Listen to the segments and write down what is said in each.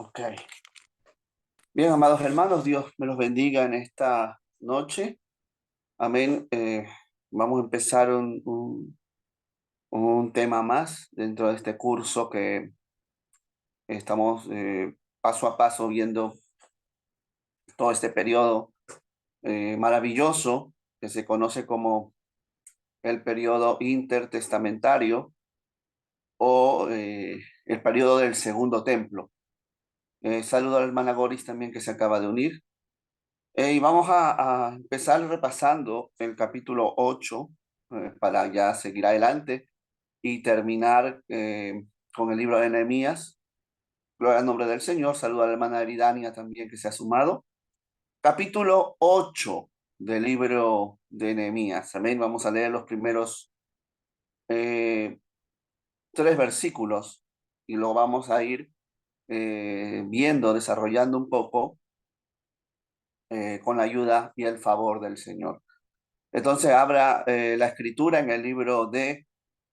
Ok. Bien, amados hermanos, Dios me los bendiga en esta noche. Amén. Vamos a empezar un tema más dentro de este curso que estamos paso a paso viendo todo este periodo maravilloso que se conoce como el periodo intertestamentario o el periodo del Segundo Templo. Saludo a la hermana Goris también que se acaba de unir. Y vamos a empezar repasando el capítulo 8 para ya seguir adelante y terminar con el libro de Nehemías. Gloria al nombre del Señor. Saludo a la hermana Eridania también que se ha sumado. Capítulo 8 del libro de Nehemías. Amén. Vamos a leer los primeros eh, 3 versículos y lo vamos a ir viendo, desarrollando un poco con la ayuda y el favor del Señor. Entonces abra la escritura en el libro de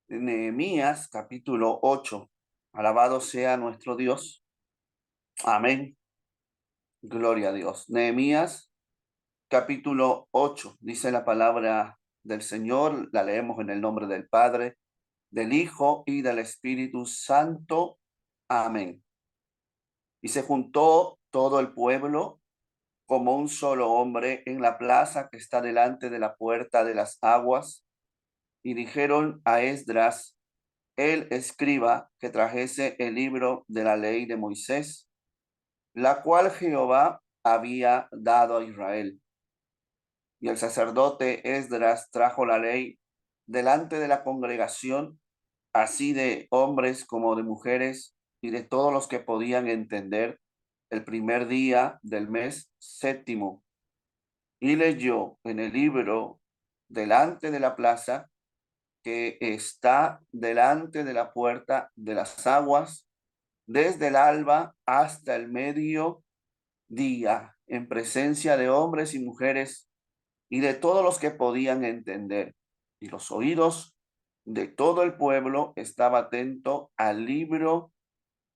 Nehemías, capítulo 8. Alabado sea nuestro Dios. Amén. Gloria a Dios. Nehemías, capítulo 8. Dice la palabra del Señor. La leemos en el nombre del Padre, del Hijo y del Espíritu Santo. Amén. Y se juntó todo el pueblo como un solo hombre en la plaza que está delante de la puerta de las aguas, y dijeron a Esdras, el escriba, que trajese el libro de la ley de Moisés, la cual Jehová había dado a Israel. Y el sacerdote Esdras trajo la ley delante de la congregación, así de hombres como de mujeres, y de todos los que podían entender, el primer día del mes séptimo. Y leyó en el libro delante de la plaza que está delante de la puerta de las aguas, desde el alba hasta el mediodía, en presencia de hombres y mujeres y de todos los que podían entender. Y los oídos de todo el pueblo estaba atento al libro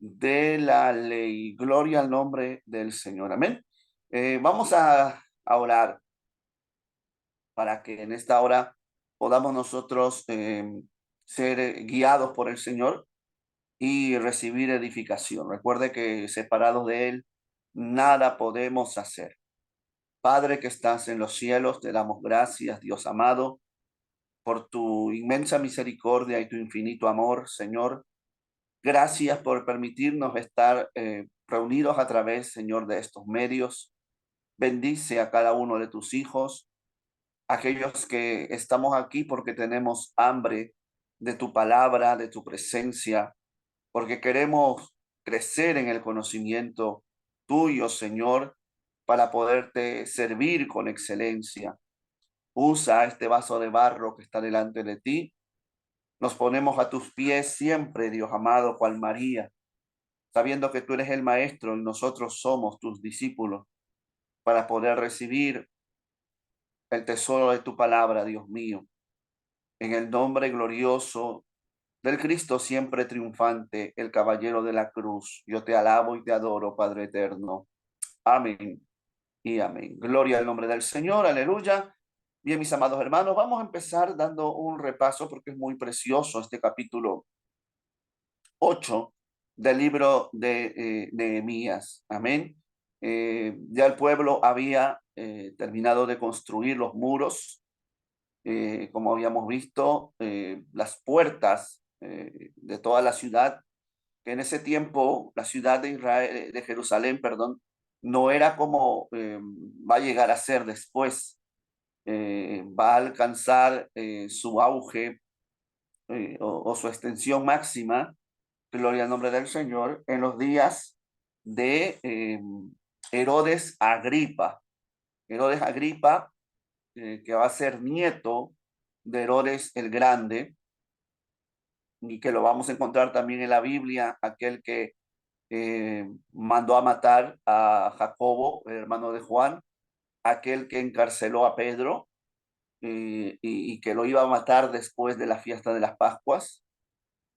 de la ley. Gloria al nombre del Señor. Amén. Vamos a orar para que en esta hora podamos nosotros ser guiados por el Señor y recibir edificación. Recuerde que separados de Él, nada podemos hacer. Padre que estás en los cielos, te damos gracias, Dios amado, por tu inmensa misericordia y tu infinito amor, Señor. Gracias por permitirnos estar reunidos a través, Señor, de estos medios. Bendice a cada uno de tus hijos, aquellos que estamos aquí porque tenemos hambre de tu palabra, de tu presencia, porque queremos crecer en el conocimiento tuyo, Señor, para poderte servir con excelencia. Usa este vaso de barro que está delante de ti. Nos ponemos a tus pies siempre, Dios amado, cual María, sabiendo que tú eres el Maestro y nosotros somos tus discípulos, para poder recibir el tesoro de tu palabra, Dios mío. En el nombre glorioso del Cristo siempre triunfante, el caballero de la cruz, yo te alabo y te adoro, Padre eterno. Amén y amén. Gloria al nombre del Señor, aleluya. Bien, mis amados hermanos, vamos a empezar dando un repaso porque es muy precioso este capítulo 8 del libro de Nehemías. Amén. Ya el pueblo había terminado de construir los muros, como habíamos visto, las puertas de toda la ciudad, que en ese tiempo la ciudad de Israel, de Jerusalén, perdón, no era como va a llegar a ser después. Va a alcanzar su auge o su extensión máxima, gloria al nombre del Señor, en los días de Herodes Agripa. Herodes Agripa, que va a ser nieto de Herodes el Grande, y que lo vamos a encontrar también en la Biblia, aquel que mandó a matar a Jacobo, el hermano de Juan, aquel que encarceló a Pedro y que lo iba a matar después de la fiesta de las Pascuas.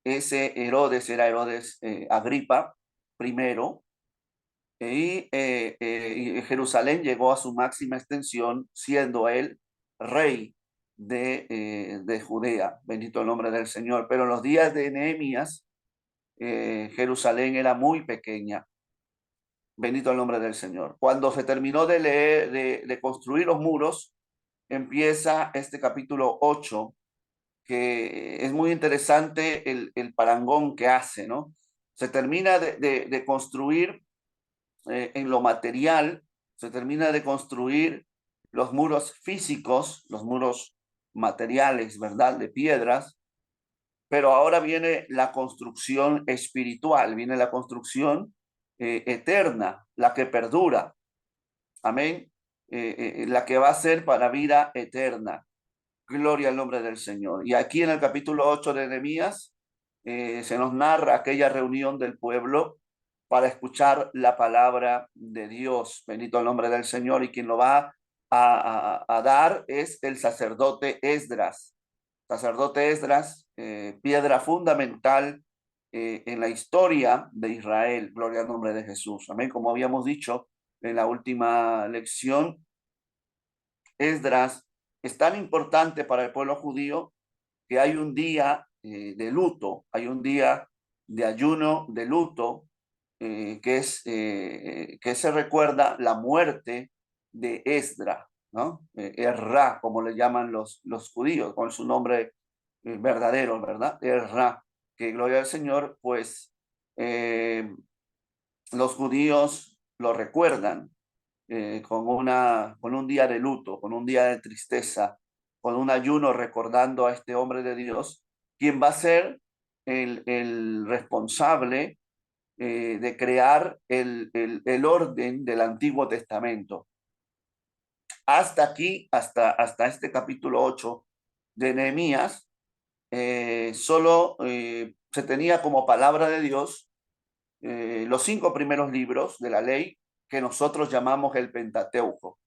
Ese Herodes era Herodes Agripa primero, Y Jerusalén llegó a su máxima extensión, siendo él rey de Judea. Bendito el nombre del Señor. Pero en los días de Nehemías, Jerusalén era muy pequeña. Bendito el nombre del Señor. Cuando se terminó de leer, de construir los muros, empieza este capítulo 8, que es muy interesante el parangón que hace, ¿no? Se termina de construir en lo material, se termina de construir los muros físicos, los muros materiales, ¿verdad? De piedras, pero ahora viene la construcción espiritual, viene la construcción eterna, la que perdura, amén, la que va a ser para vida eterna. Gloria al nombre del Señor. Y aquí en el capítulo 8 de Nehemías se nos narra aquella reunión del pueblo para escuchar la palabra de Dios. Bendito el nombre del Señor. Y quien lo va a dar es el sacerdote Esdras. Sacerdote Esdras, piedra fundamental en la historia de Israel. Gloria al nombre de Jesús. Amén. Como habíamos dicho en la última lección, Esdras es tan importante para el pueblo judío que hay un día de luto, hay un día de ayuno de luto que se recuerda la muerte de Esdras, ¿no? Erra, como le llaman los judíos, con su nombre verdadero, ¿verdad? Erra, que gloria al Señor, pues los judíos lo recuerdan con un día de luto, con un día de tristeza, con un ayuno recordando a este hombre de Dios, quien va a ser el responsable de crear el orden del Antiguo Testamento. Hasta aquí, hasta este capítulo 8 de Nehemías, solo se tenía como palabra de Dios los 5 primeros libros de la ley que nosotros llamamos el Pentateuco.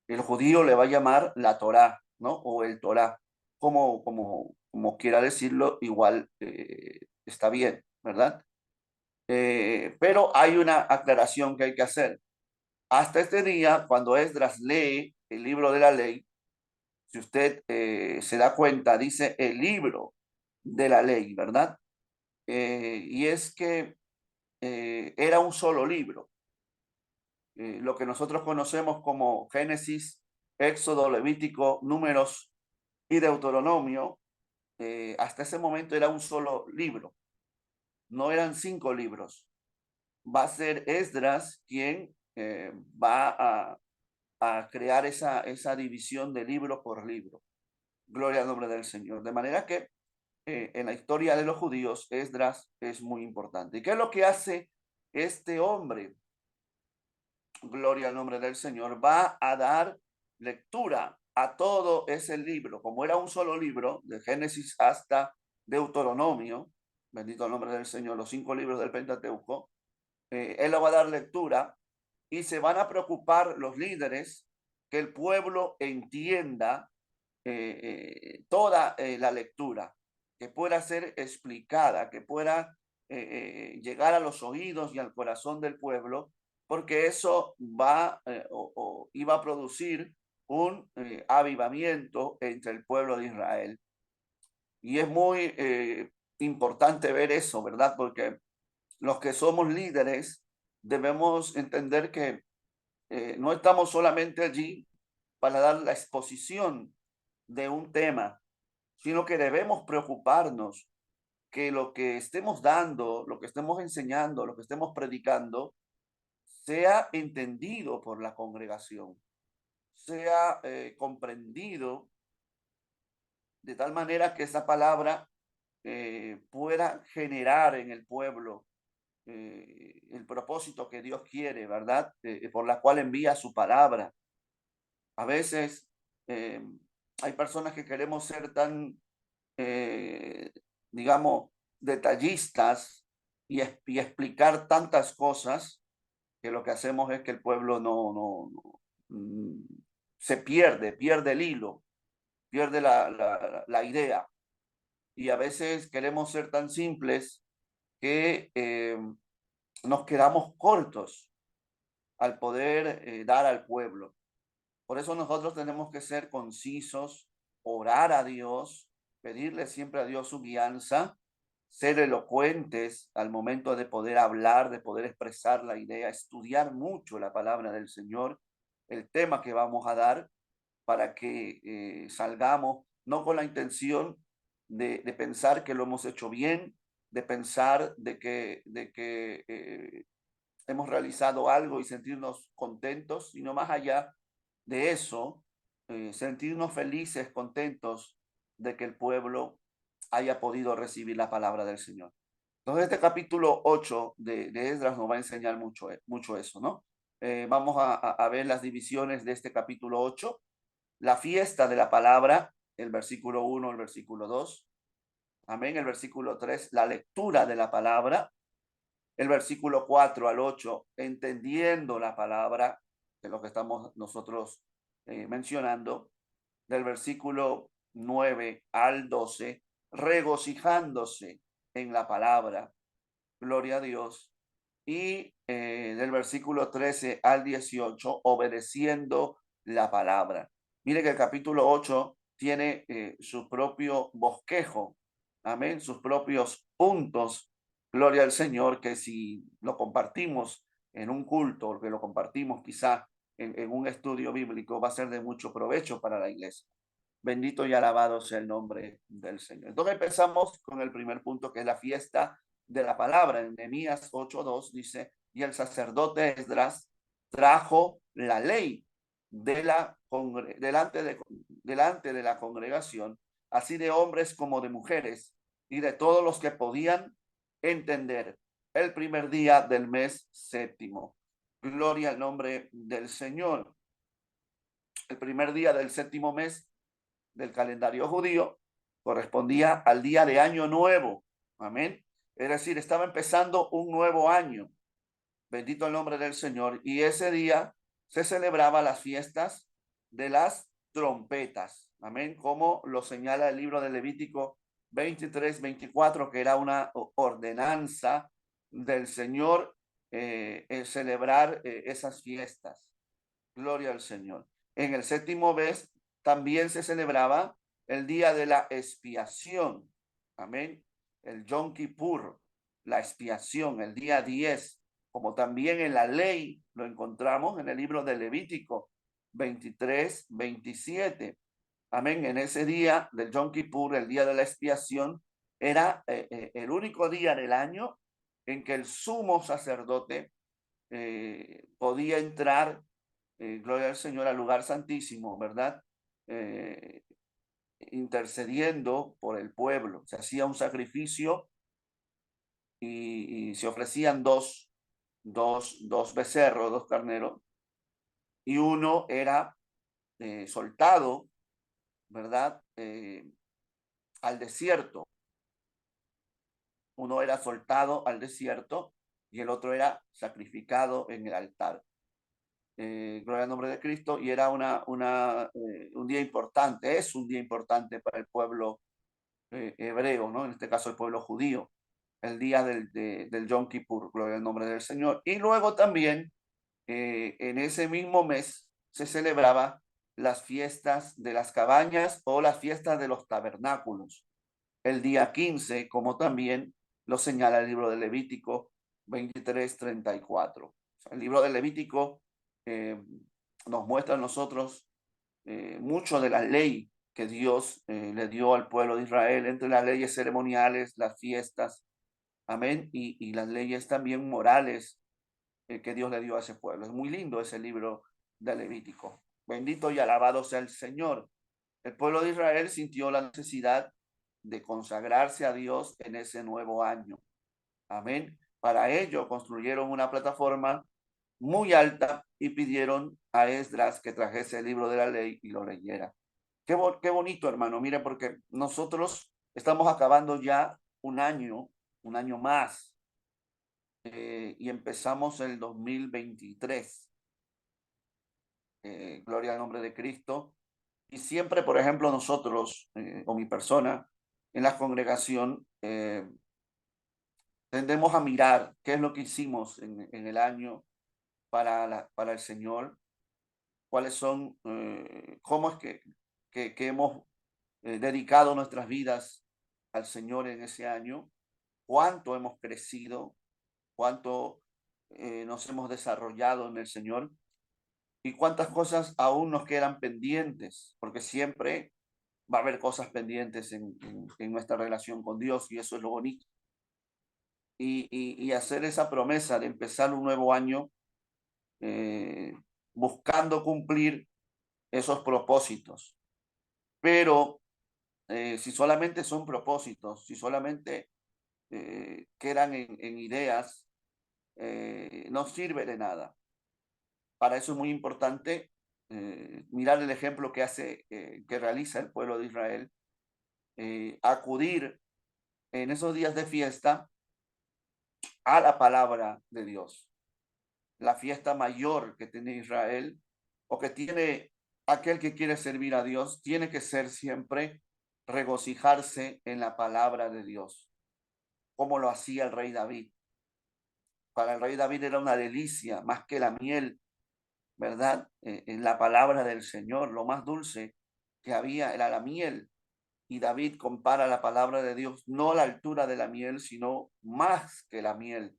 El judío le va a llamar la Torá, ¿no? O el Torá, como quiera decirlo, igual está bien, ¿verdad? Pero hay una aclaración que hay que hacer. Hasta este día, cuando Esdras lee el libro de la ley, si usted se da cuenta, dice el libro de la ley, ¿verdad? Y es que era un solo libro. Lo que nosotros conocemos como Génesis, Éxodo, Levítico, Números y Deuteronomio, hasta ese momento era un solo libro, no eran 5 libros. Va a ser Esdras quien va a crear esa división de libro por libro. Gloria al nombre del Señor. De manera que en la historia de los judíos, Esdras es muy importante. ¿Y qué es lo que hace este hombre? Gloria al nombre del Señor. Va a dar lectura a todo ese libro. Como era un solo libro, de Génesis hasta Deuteronomio, bendito el nombre del Señor, los 5 libros del Pentateuco, él lo va a dar lectura y se van a preocupar los líderes que el pueblo entienda toda la lectura, que pueda ser explicada, que pueda llegar a los oídos y al corazón del pueblo, porque eso va o iba a producir un avivamiento entre el pueblo de Israel. Y es muy importante ver eso, ¿verdad? Porque los que somos líderes debemos entender que no estamos solamente allí para dar la exposición de un tema, sino que debemos preocuparnos que lo que estemos dando, lo que estemos enseñando, lo que estemos predicando, sea entendido por la congregación, sea comprendido de tal manera que esa palabra pueda generar en el pueblo el propósito que Dios quiere, ¿verdad? Por la cual envía su palabra. A veces eh, hay personas que queremos ser tan, eh, digamos, detallistas y explicar tantas cosas que lo que hacemos es que el pueblo se pierde el hilo, pierde la idea. Y a veces queremos ser tan simples que nos quedamos cortos al poder dar al pueblo. Por eso nosotros tenemos que ser concisos, orar a Dios, pedirle siempre a Dios su guianza, ser elocuentes al momento de poder hablar, de poder expresar la idea, estudiar mucho la palabra del Señor, el tema que vamos a dar, para que salgamos no con la intención de pensar que lo hemos hecho bien, de pensar de que hemos realizado algo y sentirnos contentos, sino más allá de eso, sentirnos felices, contentos de que el pueblo haya podido recibir la palabra del Señor. Entonces, este capítulo 8 de Esdras nos va a enseñar mucho, mucho eso, ¿no? Vamos a ver las divisiones de este capítulo 8. La fiesta de la palabra, el versículo 1, el versículo 2. Amén. El versículo 3, la lectura de la palabra. El versículo 4 al 8, entendiendo la palabra, de lo que estamos nosotros mencionando. Del versículo 9 al 12, regocijándose en la palabra, gloria a Dios. Y del versículo 13 al 18, obedeciendo la palabra. Mire que el capítulo 8 tiene su propio bosquejo, amén, sus propios puntos, gloria al Señor, que si lo compartimos en un culto, o que lo compartimos quizá en un estudio bíblico, va a ser de mucho provecho para la iglesia. Bendito y alabado sea el nombre del Señor. Entonces empezamos con el primer punto, que es la fiesta de la palabra. En Nehemías 8:2 dice, y el sacerdote Esdras trajo la ley de delante de la congregación, así de hombres como de mujeres, y de todos los que podían entender, el primer día del mes séptimo. Gloria al nombre del Señor. El primer día del séptimo mes del calendario judío correspondía al día de Año Nuevo. Amén. Es decir, estaba empezando un nuevo año. Bendito el nombre del Señor. Y ese día se celebraba las fiestas de las trompetas. Amén. Como lo señala el libro de Levítico 23-24, que era una ordenanza del Señor celebrar esas fiestas. Gloria al Señor. En el séptimo mes también se celebraba el día de la expiación. Amén. El Yom Kippur, la expiación, el día 10, como también en la ley lo encontramos en el libro de Levítico 23-27. Amén. En ese día del Yom Kippur, el día de la expiación, era el único día del año en que el sumo sacerdote podía entrar, gloria al Señor, al lugar santísimo, ¿verdad? Intercediendo por el pueblo. Se hacía un sacrificio y se ofrecían dos becerros, dos carneros, y uno era soltado, ¿verdad? Al desierto. Uno era soltado al desierto y el otro era sacrificado en el altar. Gloria al nombre de Cristo, y era un día importante, es un día importante para el pueblo hebreo, ¿no? En este caso el pueblo judío, el día del Yom Kippur, gloria al nombre del Señor. Y luego también en ese mismo mes se celebraba las fiestas de las cabañas o las fiestas de los tabernáculos, el día 15, como también lo señala el libro de Levítico 23-34. O sea, el libro de Levítico nos muestra a nosotros mucho de la ley que Dios le dio al pueblo de Israel, entre las leyes ceremoniales, las fiestas, amén, y las leyes también morales que Dios le dio a ese pueblo. Es muy lindo ese libro de Levítico. Bendito y alabado sea el Señor. El pueblo de Israel sintió la necesidad de consagrarse a Dios en ese nuevo año. Amén. Para ello construyeron una plataforma muy alta y pidieron a Esdras que trajese el libro de la ley y lo leyera. Qué bonito, hermano. Mire, porque nosotros estamos acabando ya un año más, y empezamos el 2023. Gloria al nombre de Cristo. Y siempre, por ejemplo, nosotros, o mi persona, en la congregación, tendemos a mirar qué es lo que hicimos en el año para el Señor, cuáles son, cómo es que hemos dedicado nuestras vidas al Señor en ese año, cuánto hemos crecido, cuánto nos hemos desarrollado en el Señor y cuántas cosas aún nos quedan pendientes, porque siempre va a haber cosas pendientes en nuestra relación con Dios y eso es lo bonito. Y hacer esa promesa de empezar un nuevo año eh, buscando cumplir esos propósitos. Pero si solamente son propósitos, si solamente quedan en ideas, no sirve de nada. Para eso es muy importante mirar el ejemplo que realiza el pueblo de Israel, acudir en esos días de fiesta a la palabra de Dios. La fiesta mayor que tiene Israel o que tiene aquel que quiere servir a Dios, tiene que ser siempre regocijarse en la palabra de Dios, como lo hacía el rey David. Para el rey David era una delicia, más que la miel, ¿verdad? En la palabra del Señor, lo más dulce que había era la miel. Y David compara la palabra de Dios no a la altura de la miel, sino más que la miel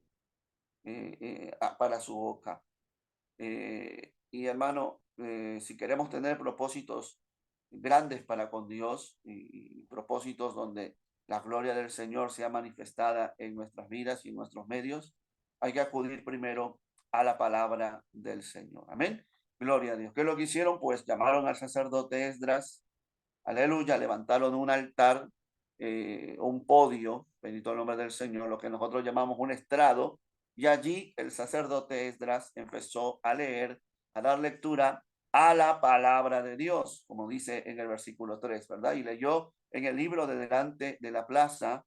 para su boca. Y hermano, si queremos tener propósitos grandes para con Dios y propósitos donde la gloria del Señor sea manifestada en nuestras vidas y en nuestros medios, hay que acudir primero a la palabra del Señor. Amén. Gloria a Dios. ¿Qué es lo que hicieron? Pues llamaron al sacerdote Esdras, aleluya, levantaron un altar, un podio, bendito el nombre del Señor, lo que nosotros llamamos un estrado, y allí el sacerdote Esdras empezó a leer, a dar lectura a la palabra de Dios, como dice en el versículo 3, ¿verdad? Y leyó en el libro de delante de la plaza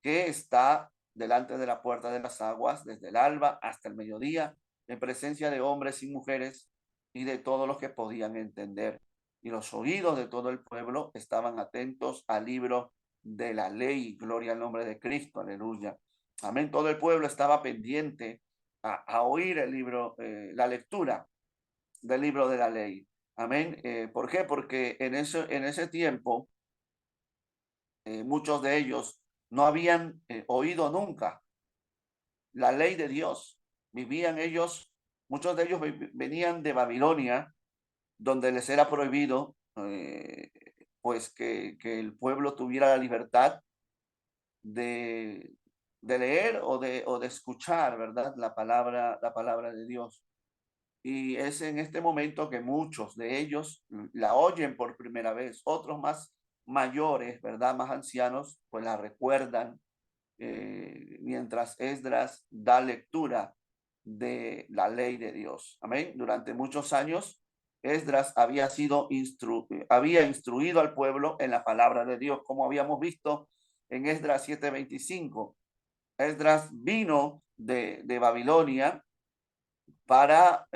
que está delante de la puerta de las aguas, desde el alba hasta el mediodía, en presencia de hombres y mujeres y de todos los que podían entender. Y los oídos de todo el pueblo estaban atentos al libro de la ley. Gloria al nombre de Cristo, aleluya. Amén. Todo el pueblo estaba pendiente a oír el libro, la lectura del libro de la ley. Amén. ¿Por qué? Porque en ese tiempo muchos de ellos no habían oído nunca la ley de Dios. Vivían ellos, muchos de ellos venían de Babilonia, donde les era prohibido pues que el pueblo tuviera la libertad de, de leer o de escuchar, ¿verdad? La palabra de Dios. Y es en este momento que muchos de ellos la oyen por primera vez, otros más mayores, ¿verdad? Más ancianos, pues la recuerdan mientras Esdras da lectura de la ley de Dios. Amén. Durante muchos años, Esdras había instruido al pueblo en la palabra de Dios, como habíamos visto en Esdras 7:25. Esdras vino de Babilonia para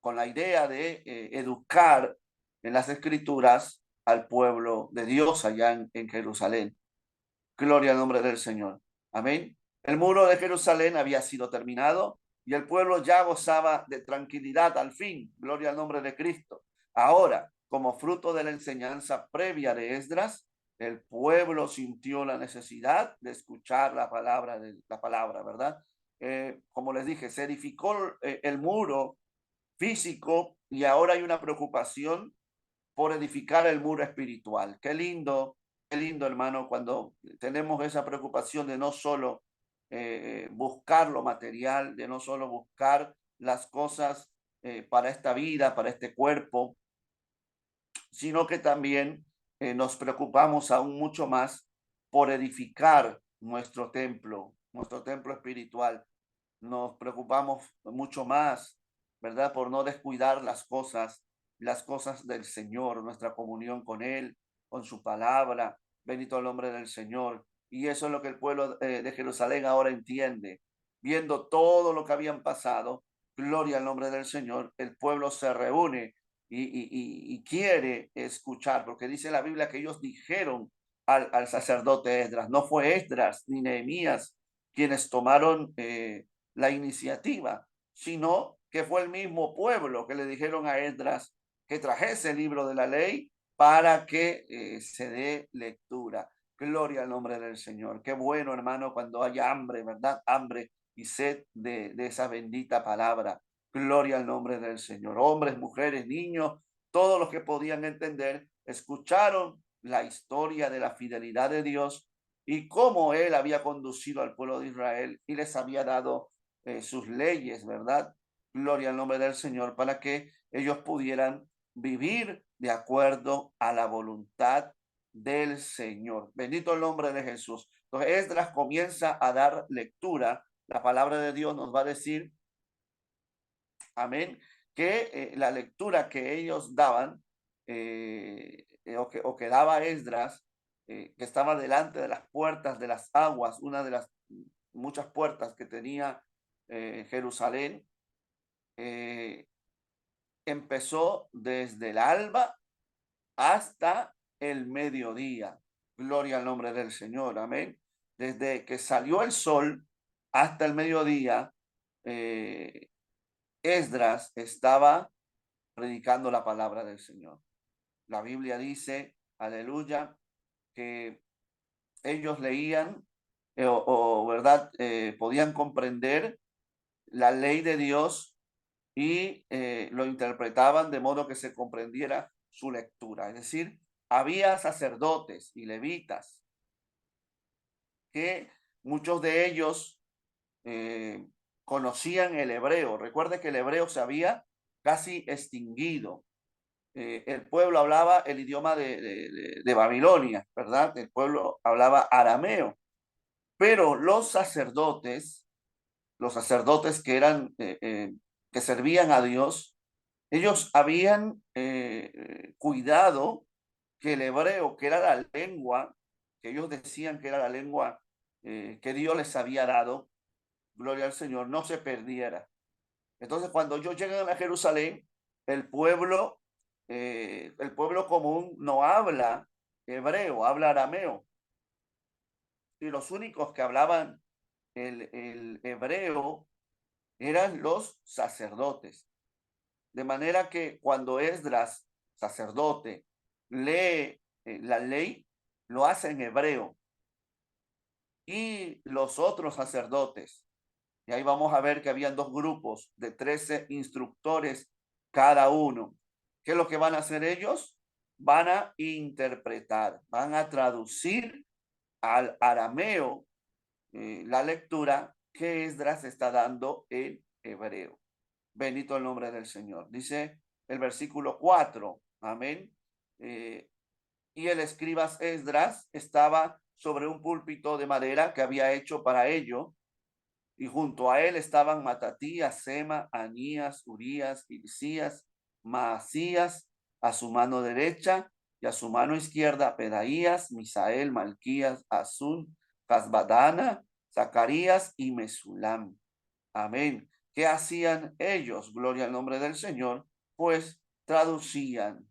con la idea de educar en las escrituras al pueblo de Dios allá en Jerusalén. Gloria al nombre del Señor. Amén. El muro de Jerusalén había sido terminado y el pueblo ya gozaba de tranquilidad al fin. Gloria al nombre de Cristo. Ahora, como fruto de la enseñanza previa de Esdras, el pueblo sintió la necesidad de escuchar la palabra, ¿verdad? Como les dije, se edificó el muro físico y ahora hay una preocupación por edificar el muro espiritual. Qué lindo, hermano, cuando tenemos esa preocupación de no solo buscar lo material, de no solo buscar las cosas para esta vida, para este cuerpo, sino que también nos preocupamos aún mucho más por edificar nuestro templo espiritual. Nos preocupamos mucho más, ¿verdad? Por no descuidar las cosas del Señor, nuestra comunión con Él, con su palabra. Bendito el nombre del Señor. Y eso es lo que el pueblo de Jerusalén ahora entiende. Viendo todo lo que habían pasado, gloria al nombre del Señor, el pueblo se reúne y quiere escuchar, porque dice la Biblia que ellos dijeron al sacerdote Esdras, no fue Esdras ni Nehemías quienes tomaron la iniciativa, sino que fue el mismo pueblo que le dijeron a Esdras que trajese el libro de la ley para que se dé lectura. Gloria al nombre del Señor. Qué bueno, hermano, cuando haya hambre, ¿verdad? Hambre y sed de esa bendita palabra. Gloria al nombre del Señor. Hombres, mujeres, niños, todos los que podían entender, escucharon la historia de la fidelidad de Dios y cómo Él había conducido al pueblo de Israel y les había dado sus leyes, ¿verdad? Gloria al nombre del Señor, para que ellos pudieran vivir de acuerdo a la voluntad del Señor. Bendito el nombre de Jesús. Entonces Esdras comienza a dar lectura. La palabra de Dios nos va a decir, amén, que la lectura que ellos daban, o que daba Esdras, que estaba delante de las puertas de las aguas, una de las muchas puertas que tenía Jerusalén, empezó desde el alba hasta el mediodía. Gloria al nombre del Señor, amén. Desde que salió el sol hasta el mediodía, Esdras estaba predicando la palabra del Señor. La Biblia dice, aleluya, que ellos leían verdad, podían comprender la ley de Dios y lo interpretaban de modo que se comprendiera su lectura. Es decir, había sacerdotes y levitas que muchos de ellos eh, conocían el hebreo. Recuerde que el hebreo se había casi extinguido. El pueblo hablaba el idioma de Babilonia, ¿verdad? El pueblo hablaba arameo, pero los sacerdotes que eran, que servían a Dios, ellos habían cuidado que el hebreo, que era la lengua, que ellos decían que era la lengua que Dios les había dado, gloria al Señor, no se perdiera. Entonces, cuando ellos llegan a Jerusalén, el pueblo común no habla hebreo, habla arameo. Y los únicos que hablaban el hebreo eran los sacerdotes. De manera que cuando Esdras, sacerdote, lee la ley, lo hace en hebreo. Y los otros sacerdotes, y ahí vamos a ver que habían dos grupos de 13 instructores cada uno. ¿Qué es lo que van a hacer ellos? Van a interpretar, van a traducir al arameo la lectura que Esdras está dando en hebreo. Bendito el nombre del Señor. Dice el versículo 4. Amén. Y el escriba Esdras estaba sobre un púlpito de madera que había hecho para ello, y junto a él estaban Matatías, Sema, Anías, Urías, Hilcías, Maasías a su mano derecha, y a su mano izquierda Pedaías, Misael, Malquías, Azún, Casbadana, Zacarías y Mesulam. Amén. ¿Qué hacían ellos? Gloria al nombre del Señor. Pues traducían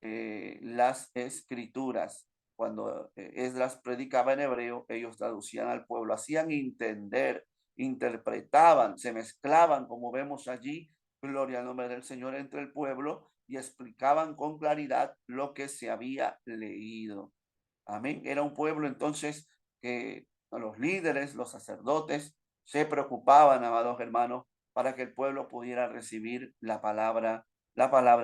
las escrituras. Cuando Esdras predicaba en hebreo, ellos traducían al pueblo, hacían entender, interpretaban, se mezclaban, como vemos allí, gloria al nombre del Señor, entre el pueblo, y explicaban con claridad lo que se había leído. Amén. Era un pueblo entonces que los líderes, los sacerdotes, se preocupaban, amados hermanos, para que el pueblo pudiera recibir la palabra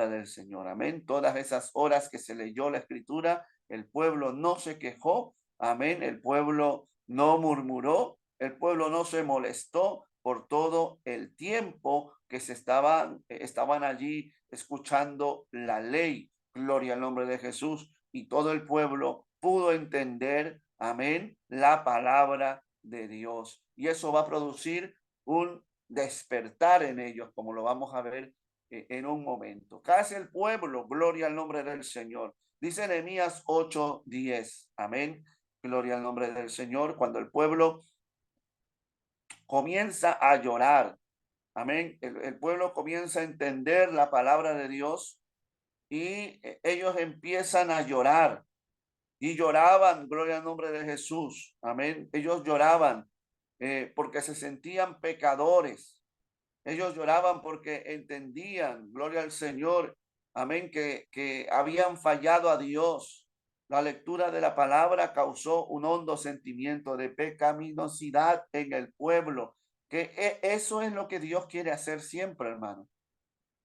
del Señor. Amén. Todas esas horas que se leyó la escritura, el pueblo no se quejó. Amén. El pueblo no murmuró. El pueblo no se molestó por todo el tiempo que estaban allí escuchando la ley. Gloria al nombre de Jesús. Y todo el pueblo pudo entender, amén, la palabra de Dios. Y eso va a producir un despertar en ellos, como lo vamos a ver en un momento. Casi el pueblo, gloria al nombre del Señor. Dice Nehemías 8:10, amén, gloria al nombre del Señor. Cuando el pueblo comienza a llorar, amén, el pueblo comienza a entender la palabra de Dios y ellos empiezan a llorar. Y lloraban, gloria al nombre de Jesús. Amén. Ellos lloraban porque se sentían pecadores. Ellos lloraban porque entendían, gloria al Señor, amén, que habían fallado a Dios. La lectura de la palabra causó un hondo sentimiento de pecaminosidad en el pueblo, que eso es lo que Dios quiere hacer siempre, hermano.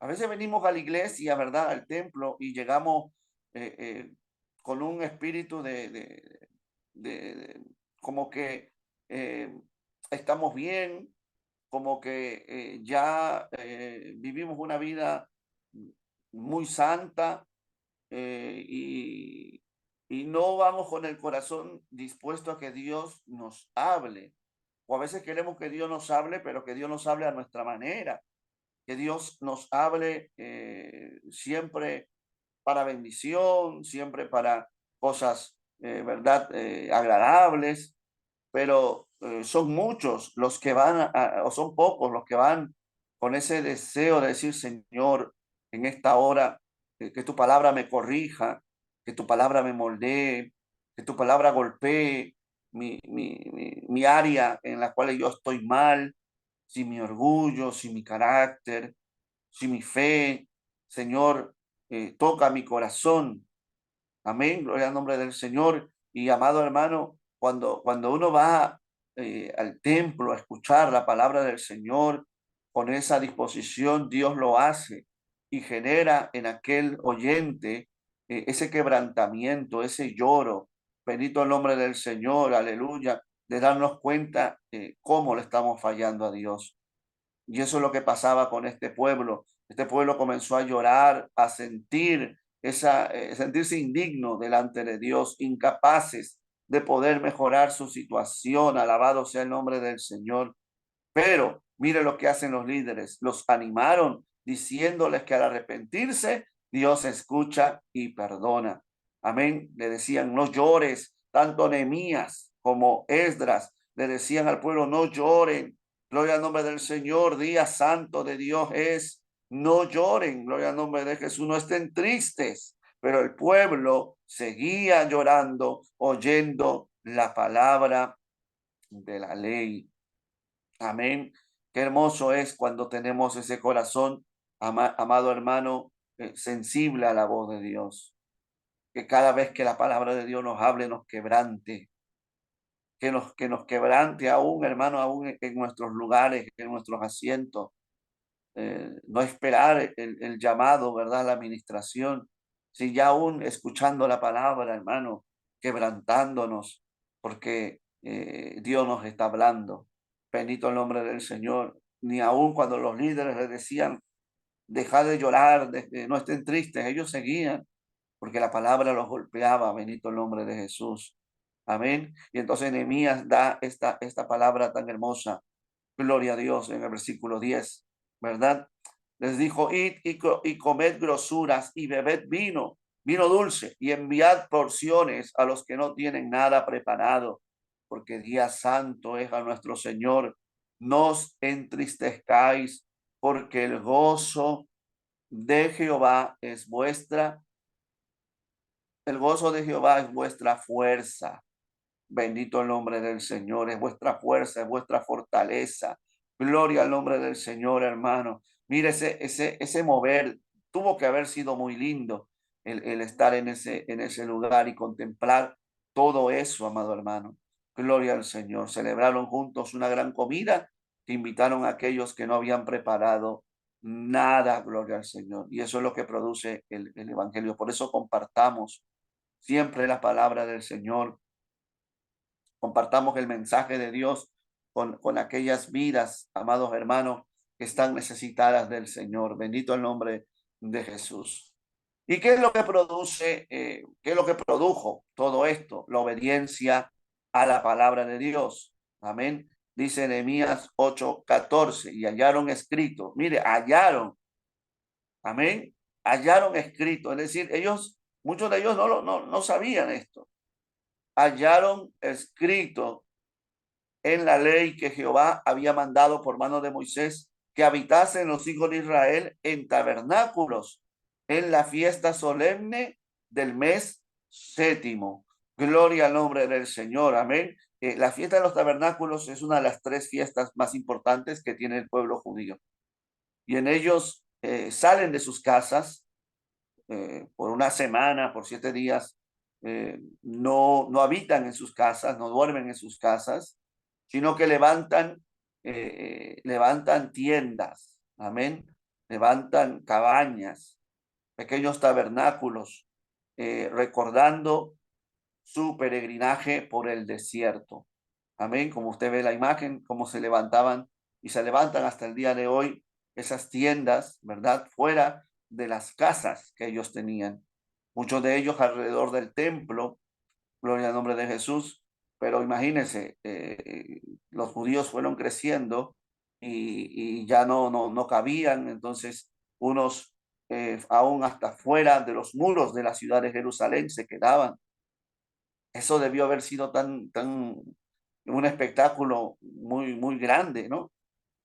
A veces venimos a la iglesia, ¿verdad? Al templo y llegamos eh, eh, con un espíritu de como que eh, estamos bien, como que ya vivimos una vida muy santa y no vamos con el corazón dispuesto a que Dios nos hable. O a veces queremos que Dios nos hable, pero que Dios nos hable a nuestra manera, que Dios nos hable siempre para bendición, siempre para cosas, ¿verdad? Agradables, pero son muchos los que van, o son pocos los que van con ese deseo de decir, Señor, en esta hora, que tu palabra me corrija, que tu palabra me moldee, que tu palabra golpee mi área en la cual yo estoy mal, si mi orgullo, si mi carácter, si mi fe, Señor, toca mi corazón. Amén, gloria al nombre del Señor. Y amado hermano, cuando uno va al templo a escuchar la palabra del Señor con esa disposición, Dios lo hace y genera en aquel oyente ese quebrantamiento, ese lloro. Bendito el nombre del Señor, aleluya, de darnos cuenta cómo le estamos fallando a Dios. Y eso es lo que pasaba con este pueblo. Este pueblo comenzó a llorar, a sentir sentirse indigno delante de Dios, incapaces de poder mejorar su situación. Alabado sea el nombre del Señor. Pero mire lo que hacen los líderes. Los animaron diciéndoles que al arrepentirse, Dios escucha y perdona. Amén. Le decían, no llores. Tanto Nehemías como Esdras le decían al pueblo, no lloren. Gloria al nombre del Señor. Día santo de Dios es. No lloren. Gloria al nombre de Jesús. No estén tristes. Pero el pueblo seguía llorando, oyendo la palabra de la ley. Amén. Qué hermoso es cuando tenemos ese corazón, amado hermano, sensible a la voz de Dios. Que cada vez que la palabra de Dios nos hable, nos quebrante. Que nos quebrante aún, hermano, aún en nuestros lugares, en nuestros asientos. No esperar el llamado, ¿verdad? La administración. Si ya aún escuchando la palabra, hermano, quebrantándonos, porque Dios nos está hablando. Bendito el nombre del Señor. Ni aún cuando los líderes le decían, deja de llorar, no estén tristes, ellos seguían, porque la palabra los golpeaba. Bendito el nombre de Jesús. Amén. Y entonces Nehemías da esta palabra tan hermosa. Gloria a Dios en el versículo 10, ¿verdad? Les dijo, id y comed grosuras y bebed vino dulce, y enviad porciones a los que no tienen nada preparado, porque día santo es a nuestro Señor. No os entristezcáis, porque el gozo de Jehová es el gozo de Jehová es vuestra fuerza. Bendito el nombre del Señor, es vuestra fuerza, es vuestra fortaleza. Gloria al nombre del Señor, hermano. Mire, ese mover tuvo que haber sido muy lindo el estar en ese lugar y contemplar todo eso, amado hermano. Gloria al Señor. Celebraron juntos una gran comida que invitaron a aquellos que no habían preparado nada, gloria al Señor. Y eso es lo que produce el Evangelio. Por eso compartamos siempre la palabra del Señor, compartamos el mensaje de Dios con aquellas vidas, amados hermanos, que están necesitadas del Señor. Bendito el nombre de Jesús. ¿Y qué es lo que produce, qué es lo que produjo todo esto? La obediencia a la palabra de Dios. Amén. Dice Nehemías 8:14, y hallaron escrito. Mire, hallaron. Amén. Hallaron escrito. Es decir, muchos de ellos no sabían esto. Hallaron escrito en la ley que Jehová había mandado por mano de Moisés, que habitasen los hijos de Israel en tabernáculos en la fiesta solemne del mes séptimo. Gloria al nombre del Señor. Amén. La fiesta de los tabernáculos es una de las 3 fiestas más importantes que tiene el pueblo judío. Y en ellos salen de sus casas por una semana, por 7 días, no habitan en sus casas, no duermen en sus casas, sino que levantan tiendas, amén, levantan cabañas, pequeños tabernáculos, recordando su peregrinaje por el desierto. Amén, como usted ve la imagen, cómo se levantaban y se levantan hasta el día de hoy esas tiendas, ¿verdad? Fuera de las casas que ellos tenían. Muchos de ellos alrededor del templo, gloria al nombre de Jesús, pero imagínense, los judíos fueron creciendo y ya no cabían, entonces unos aún hasta fuera de los muros de la ciudad de Jerusalén se quedaban. Eso debió haber sido un espectáculo muy grande, ¿no?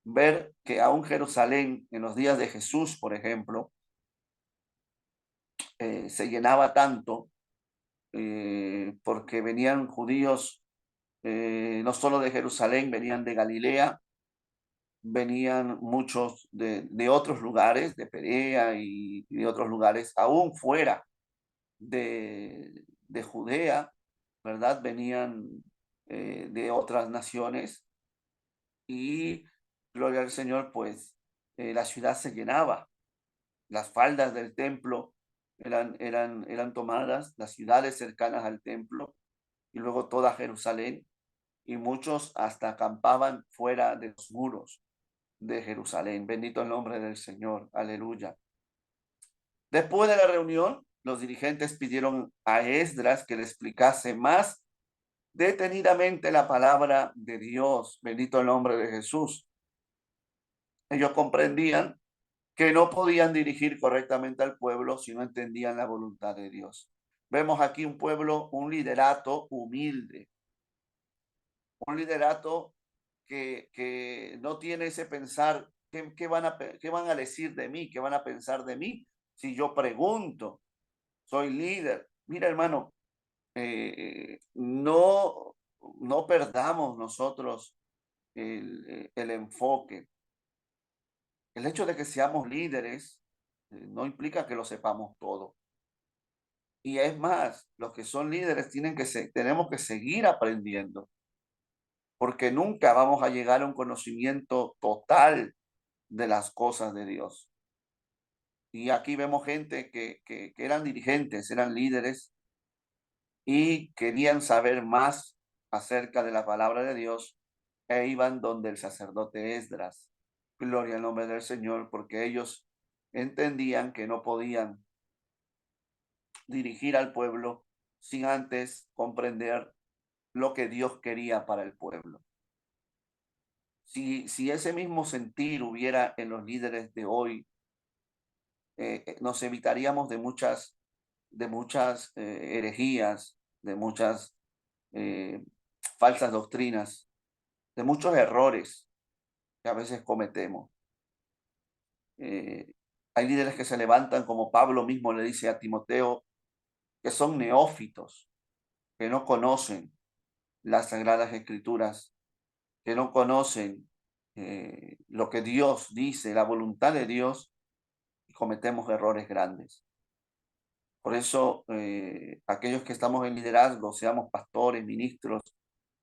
Ver que aún Jerusalén, en los días de Jesús, por ejemplo, se llenaba tanto porque venían judíos no solo de Jerusalén, venían de Galilea, venían muchos de otros lugares, de Perea y de otros lugares, aún fuera de Judea, ¿verdad? Venían de otras naciones y, gloria al Señor, pues la ciudad se llenaba, las faldas del templo eran tomadas, las ciudades cercanas al templo y luego toda Jerusalén, y muchos hasta acampaban fuera de los muros de Jerusalén. Bendito el nombre del Señor, aleluya. Después de la reunión, los dirigentes pidieron a Esdras que le explicase más detenidamente la palabra de Dios. Bendito el nombre de Jesús. Ellos comprendían que no podían dirigir correctamente al pueblo si no entendían la voluntad de Dios. Vemos aquí un pueblo, un liderato humilde, un liderato que no tiene ese pensar, ¿qué van a decir de mí? ¿Qué van a pensar de mí? Si yo pregunto, soy líder. Mira, hermano, no perdamos nosotros el enfoque. El hecho de que seamos líderes no implica que lo sepamos todo. Y es más, los que son líderes tenemos que seguir aprendiendo, porque nunca vamos a llegar a un conocimiento total de las cosas de Dios. Y aquí vemos gente que eran dirigentes, eran líderes y querían saber más acerca de la palabra de Dios e iban donde el sacerdote Esdras. Gloria al nombre del Señor, porque ellos entendían que no podían dirigir al pueblo sin antes comprender lo que Dios quería para el pueblo. Si ese mismo sentir hubiera en los líderes de hoy, nos evitaríamos de muchas herejías, de muchas eh, falsas doctrinas, de muchos errores que a veces cometemos. Hay líderes que se levantan, como Pablo mismo le dice a Timoteo, que son neófitos, que no conocen las Sagradas Escrituras, que no conocen lo que Dios dice, la voluntad de Dios, y cometemos errores grandes. Por eso, aquellos que estamos en liderazgo, seamos pastores, ministros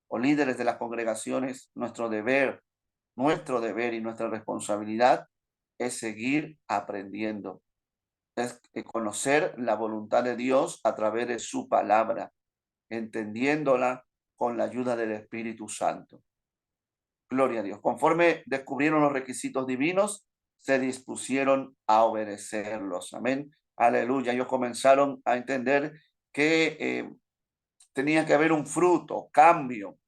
o líderes de las congregaciones, nuestro deber y nuestra responsabilidad es seguir aprendiendo, es conocer la voluntad de Dios a través de su palabra, entendiéndola con la ayuda del Espíritu Santo. Gloria a Dios. Conforme descubrieron los requisitos divinos, se dispusieron a obedecerlos. Amén. Aleluya. Ellos comenzaron a entender que tenía que haber un fruto, cambio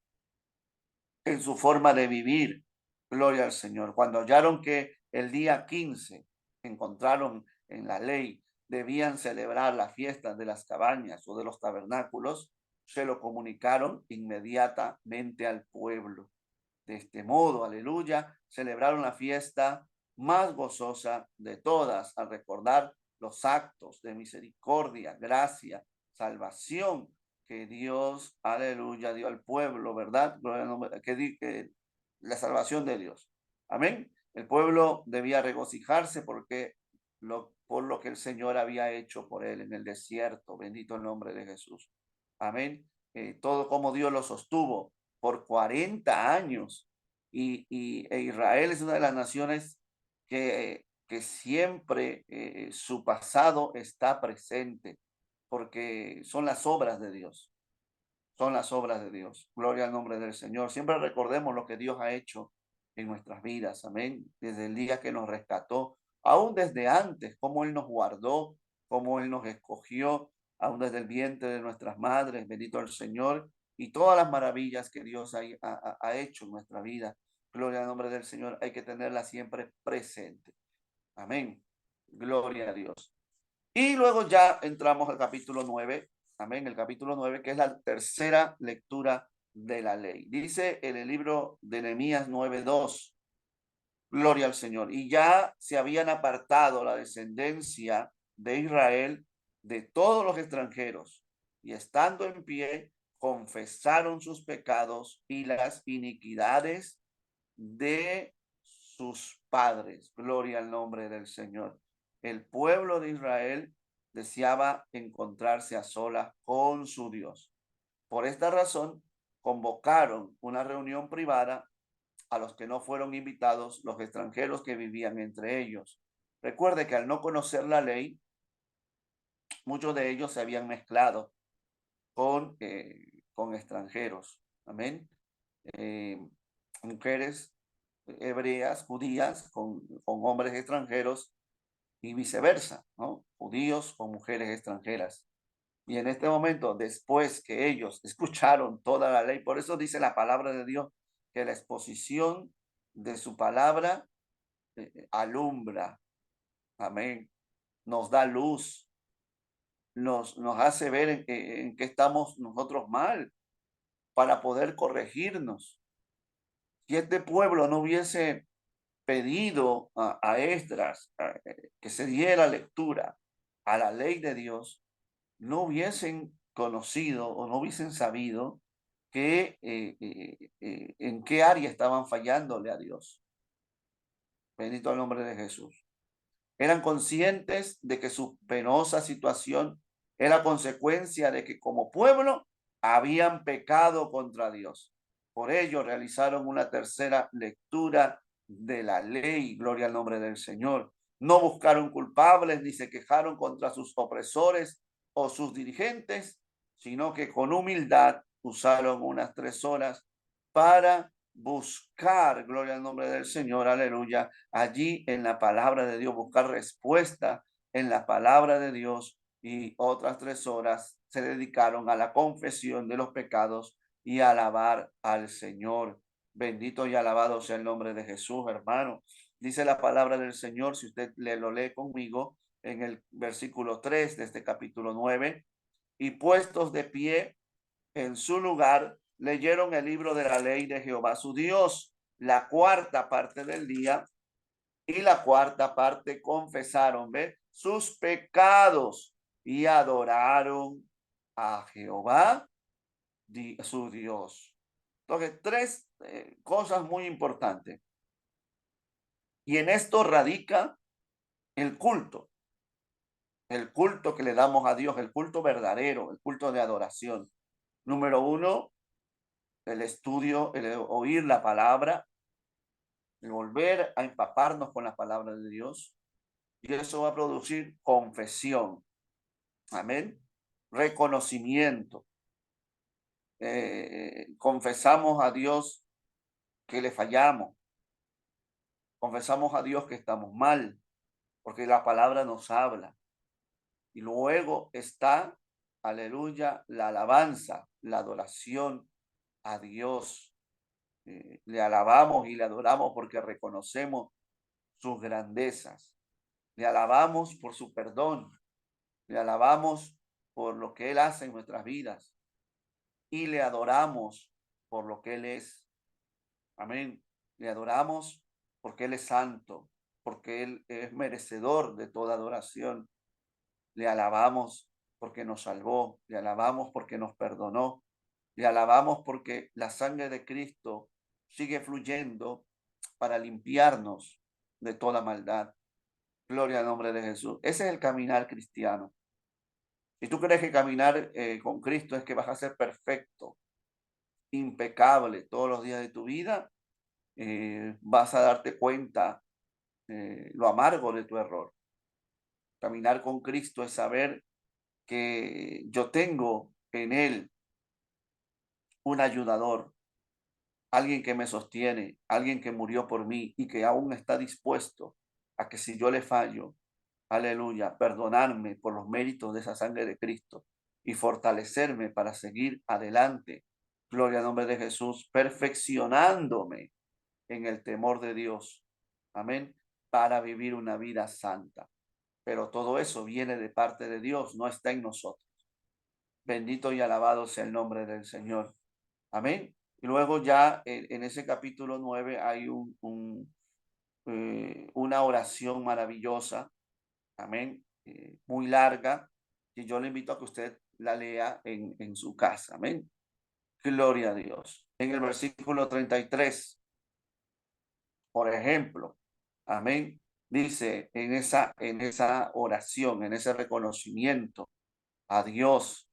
en su forma de vivir. Gloria al Señor. Cuando hallaron que el día 15 encontraron en la ley debían celebrar la fiesta de las cabañas o de los tabernáculos, se lo comunicaron inmediatamente al pueblo. De este modo, aleluya, celebraron la fiesta más gozosa de todas al recordar los actos de misericordia, gracia, salvación que Dios, aleluya, dio al pueblo, ¿verdad? Gloria al nombre, que la salvación de Dios. Amén. El pueblo debía regocijarse por lo que el Señor había hecho por él en el desierto. Bendito el nombre de Jesús. Amén. Todo como Dios lo sostuvo por 40 años. E Israel es una de las naciones que siempre su pasado está presente, porque son las obras de Dios, son las obras de Dios. Gloria al nombre del Señor. Siempre recordemos lo que Dios ha hecho en nuestras vidas, amén. Desde el día que nos rescató, aún desde antes, cómo Él nos guardó, cómo Él nos escogió, aún desde el vientre de nuestras madres, bendito el Señor, y todas las maravillas que Dios ha hecho en nuestra vida. Gloria al nombre del Señor, hay que tenerla siempre presente. Amén. Gloria a Dios. Y luego ya entramos al capítulo 9. Amén. El capítulo 9, que es la tercera lectura de la ley. Dice en el libro de Nehemías 9:2. Gloria al Señor. Y ya se habían apartado la descendencia de Israel de todos los extranjeros. Y estando en pie, confesaron sus pecados y las iniquidades de sus padres. Gloria al nombre del Señor. El pueblo de Israel deseaba encontrarse a solas con su Dios. Por esta razón, convocaron una reunión privada a los que no fueron invitados, los extranjeros que vivían entre ellos. Recuerde que al no conocer la ley, muchos de ellos se habían mezclado con extranjeros. Amén. Eh, Mujeres hebreas, judías, con hombres extranjeros y viceversa, ¿no? Judíos con mujeres extranjeras. Y en este momento, después que ellos escucharon toda la ley, por eso dice la palabra de Dios, que la exposición de su palabra alumbra, amén, nos da luz, nos hace ver en qué estamos nosotros mal para poder corregirnos. Si este pueblo no hubiese pedido a Esdras que se diera lectura a la ley de Dios, no hubiesen conocido o no hubiesen sabido en qué área estaban fallándole a Dios. Bendito el nombre de Jesús. Eran conscientes de que su penosa situación era consecuencia de que como pueblo habían pecado contra Dios. Por ello realizaron una tercera lectura de la ley, gloria al nombre del Señor. No buscaron culpables ni se quejaron contra sus opresores o sus dirigentes, sino que con humildad usaron unas 3 horas para buscar, gloria al nombre del Señor, aleluya, allí en la palabra de Dios, buscar respuesta en la palabra de Dios, y otras 3 horas se dedicaron a la confesión de los pecados y a alabar al Señor. Bendito y alabado sea el nombre de Jesús, hermano. Dice la palabra del Señor, si usted lo lee conmigo, en el versículo 3 de este capítulo 9, y puestos de pie en su lugar, leyeron el libro de la ley de Jehová su Dios, la cuarta parte del día, y la cuarta parte confesaron, ¿ve?, sus pecados y adoraron a Jehová, su Dios. Entonces, 3 cosas muy importantes. Y en esto radica el culto que le damos a Dios, el culto verdadero, el culto de adoración. Número 1, el estudio, el oír la palabra, el volver a empaparnos con la palabra de Dios. Y eso va a producir confesión. Amén. Reconocimiento. Confesamos a Dios que le fallamos. Confesamos a Dios que estamos mal, porque la palabra nos habla. Y luego está, aleluya, la alabanza, la adoración a Dios. Le alabamos y le adoramos porque reconocemos sus grandezas. Le alabamos por su perdón. Le alabamos por lo que Él hace en nuestras vidas. Y le adoramos por lo que Él es. Amén. Le adoramos porque Él es santo, porque Él es merecedor de toda adoración. Le alabamos porque nos salvó, le alabamos porque nos perdonó, le alabamos porque la sangre de Cristo sigue fluyendo para limpiarnos de toda maldad. Gloria al nombre de Jesús. Ese es el caminar cristiano. Si tú crees que caminar con Cristo es que vas a ser perfecto, impecable todos los días de tu vida, vas a darte cuenta lo amargo de tu error. Caminar con Cristo es saber que yo tengo en Él un ayudador, alguien que me sostiene, alguien que murió por mí y que aún está dispuesto a que si yo le fallo, aleluya, perdonarme por los méritos de esa sangre de Cristo y fortalecerme para seguir adelante. Gloria al nombre de Jesús, perfeccionándome en el temor de Dios. Amén. Para vivir una vida santa. Pero todo eso viene de parte de Dios, no está en nosotros. Bendito y alabado sea el nombre del Señor. Amén. Y luego ya en ese capítulo 9 hay una oración maravillosa. Amén. Muy larga. Y yo le invito a que usted la lea en su casa. Amén. Gloria a Dios. En el versículo 33, por ejemplo. Amén. Dice en esa oración, en ese reconocimiento a Dios,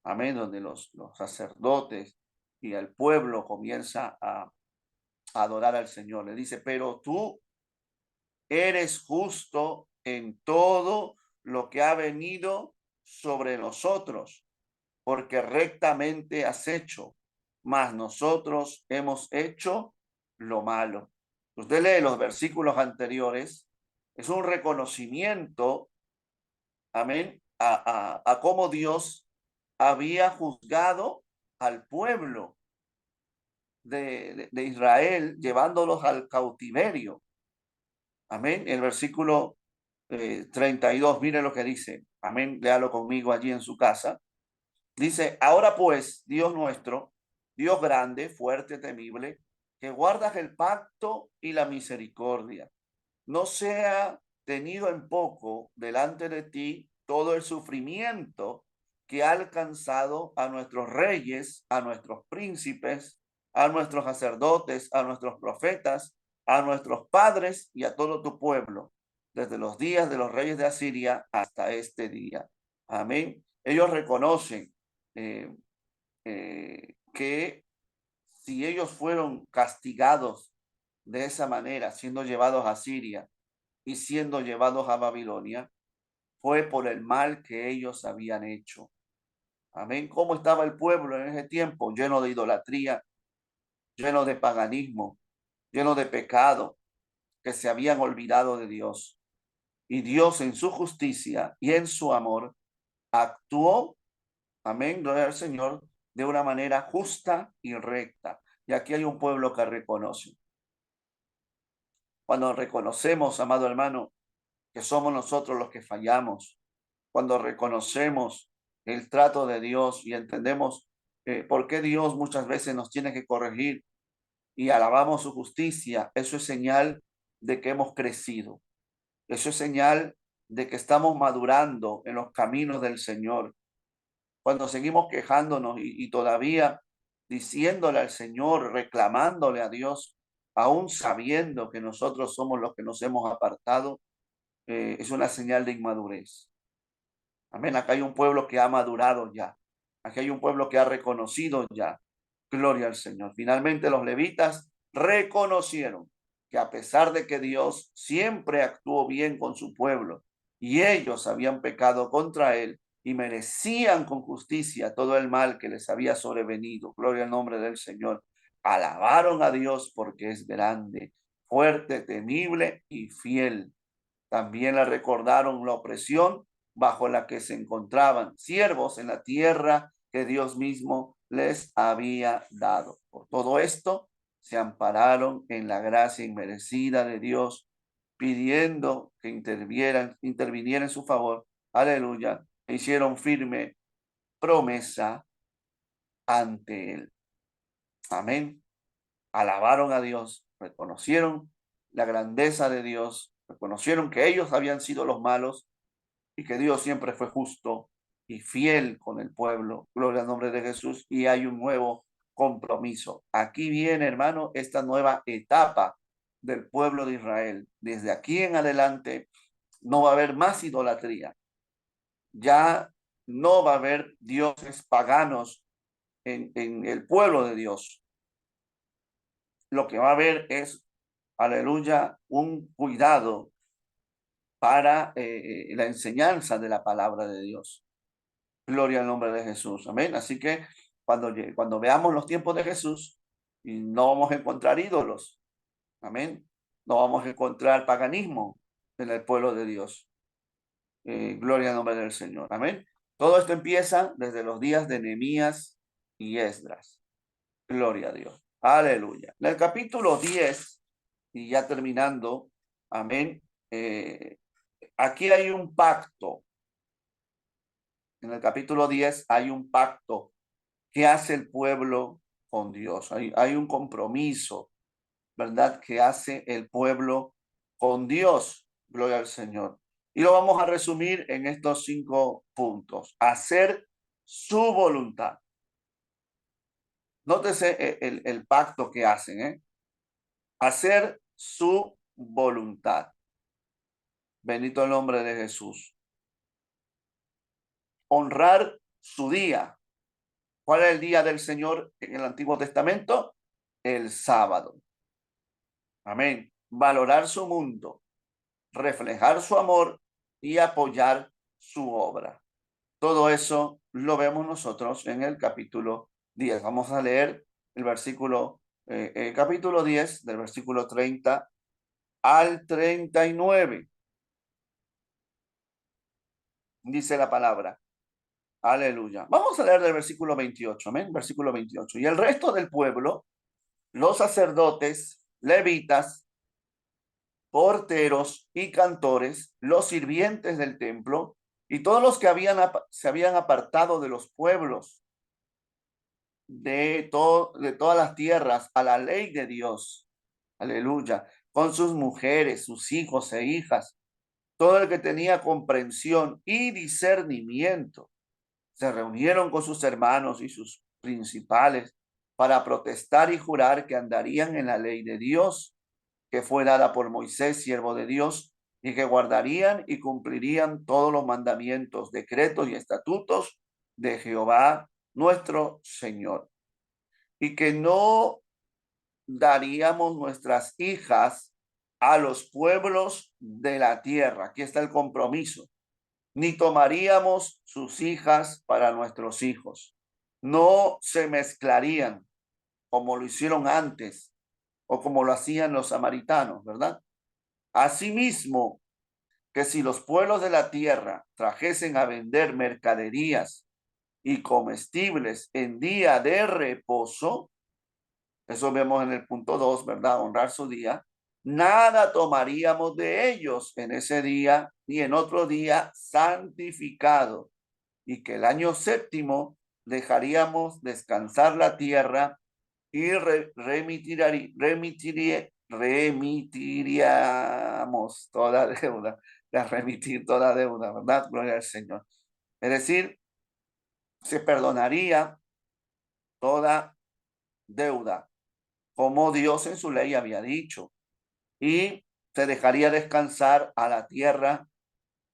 amén, donde los sacerdotes y el pueblo comienza a adorar al Señor. Le dice, pero tú eres justo en todo lo que ha venido sobre nosotros, porque rectamente has hecho, mas nosotros hemos hecho lo malo. Usted lee los versículos anteriores, es un reconocimiento, amén, a cómo Dios había juzgado al pueblo de Israel, llevándolos al cautiverio. Amén. El versículo 32, mire lo que dice. Amén. Léalo conmigo allí en su casa. Dice, ahora pues, Dios nuestro, Dios grande, fuerte, temible, que guardas el pacto y la misericordia, no sea tenido en poco delante de ti todo el sufrimiento que ha alcanzado a nuestros reyes, a nuestros príncipes, a nuestros sacerdotes, a nuestros profetas, a nuestros padres y a todo tu pueblo, desde los días de los reyes de Asiria hasta este día. Amén. Ellos reconocen que si ellos fueron castigados de esa manera, siendo llevados a Siria y siendo llevados a Babilonia, fue por el mal que ellos habían hecho. Amén. ¿Cómo estaba el pueblo en ese tiempo? Lleno de idolatría, lleno de paganismo, lleno de pecado, que se habían olvidado de Dios. Y Dios en su justicia y en su amor actuó, amén, gloria al Señor, de una manera justa y recta. Y aquí hay un pueblo que reconoce. Cuando reconocemos, amado hermano, que somos nosotros los que fallamos, cuando reconocemos el trato de Dios y entendemos por qué Dios muchas veces nos tiene que corregir y alabamos su justicia, eso es señal de que hemos crecido. Eso es señal de que estamos madurando en los caminos del Señor. Cuando seguimos quejándonos y todavía diciéndole al Señor, reclamándole a Dios, aún sabiendo que nosotros somos los que nos hemos apartado, es una señal de inmadurez. Amén. Acá hay un pueblo que ha madurado ya. Aquí hay un pueblo que ha reconocido ya. Gloria al Señor. Finalmente los levitas reconocieron que a pesar de que Dios siempre actuó bien con su pueblo y ellos habían pecado contra él y merecían con justicia todo el mal que les había sobrevenido. Gloria al nombre del Señor. Alabaron a Dios porque es grande, fuerte, temible y fiel. También le recordaron la opresión bajo la que se encontraban, siervos en la tierra que Dios mismo les había dado. Por todo esto, se ampararon en la gracia inmerecida de Dios, pidiendo que interviniera en su favor. Aleluya. E hicieron firme promesa ante él. Amén. Alabaron a Dios, reconocieron la grandeza de Dios, reconocieron que ellos habían sido los malos y que Dios siempre fue justo y fiel con el pueblo. Gloria al nombre de Jesús. Y hay un nuevo compromiso. Aquí viene, hermano, esta nueva etapa del pueblo de Israel. Desde aquí en adelante no va a haber más idolatría. Ya no va a haber dioses paganos en el pueblo de Dios. Lo que va a haber es, aleluya, un cuidado para la enseñanza de la palabra de Dios. Gloria al nombre de Jesús. Amén. Así que cuando veamos los tiempos de Jesús, y no vamos a encontrar ídolos. Amén. No vamos a encontrar paganismo en el pueblo de Dios. Gloria al nombre del Señor. Amén. Todo esto empieza desde los días de Nehemías y Esdras. Gloria a Dios. Aleluya. En el capítulo 10, y ya terminando, amén, aquí hay un pacto. En el capítulo 10 hay un pacto que hace el pueblo con Dios. Hay un compromiso, ¿verdad? Que hace el pueblo con Dios. Gloria al Señor. Y lo vamos a resumir en estos 5 puntos. Hacer su voluntad. Nótese el pacto que hacen, ¿eh? Hacer su voluntad. Bendito el nombre de Jesús. Honrar su día. ¿Cuál es el día del Señor en el Antiguo Testamento? El sábado. Amén. Valorar su mundo, reflejar su amor y apoyar su obra. Todo eso lo vemos nosotros en el capítulo 10. Vamos a leer el versículo, capítulo 10, del versículo 30 al 39. Dice la palabra. Aleluya. Vamos a leer del versículo 28. Amén. Versículo 28. Y el resto del pueblo, los sacerdotes, levitas, porteros y cantores, los sirvientes del templo y todos los que se habían apartado de los pueblos de todas las tierras a la ley de Dios. Aleluya. Con sus mujeres, sus hijos e hijas, todo el que tenía comprensión y discernimiento, se reunieron con sus hermanos y sus principales para protestar y jurar que andarían en la ley de Dios, que fue dada por Moisés, siervo de Dios, y que guardarían y cumplirían todos los mandamientos, decretos y estatutos de Jehová nuestro Señor, y que no daríamos nuestras hijas a los pueblos de la tierra. Aquí está el compromiso. Ni tomaríamos sus hijas para nuestros hijos. No se mezclarían como lo hicieron antes o como lo hacían los samaritanos, ¿verdad? Asimismo, que si los pueblos de la tierra trajesen a vender mercaderías y comestibles en día de reposo, eso vemos en el punto 2, ¿verdad? Honrar su día. Nada tomaríamos de ellos en ese día ni en otro día santificado, y que el año séptimo dejaríamos descansar la tierra y remitiríamos toda deuda, de remitir toda deuda, ¿verdad? Gloria al Señor. Es decir, se perdonaría toda deuda, como Dios en su ley había dicho, y se dejaría descansar a la tierra,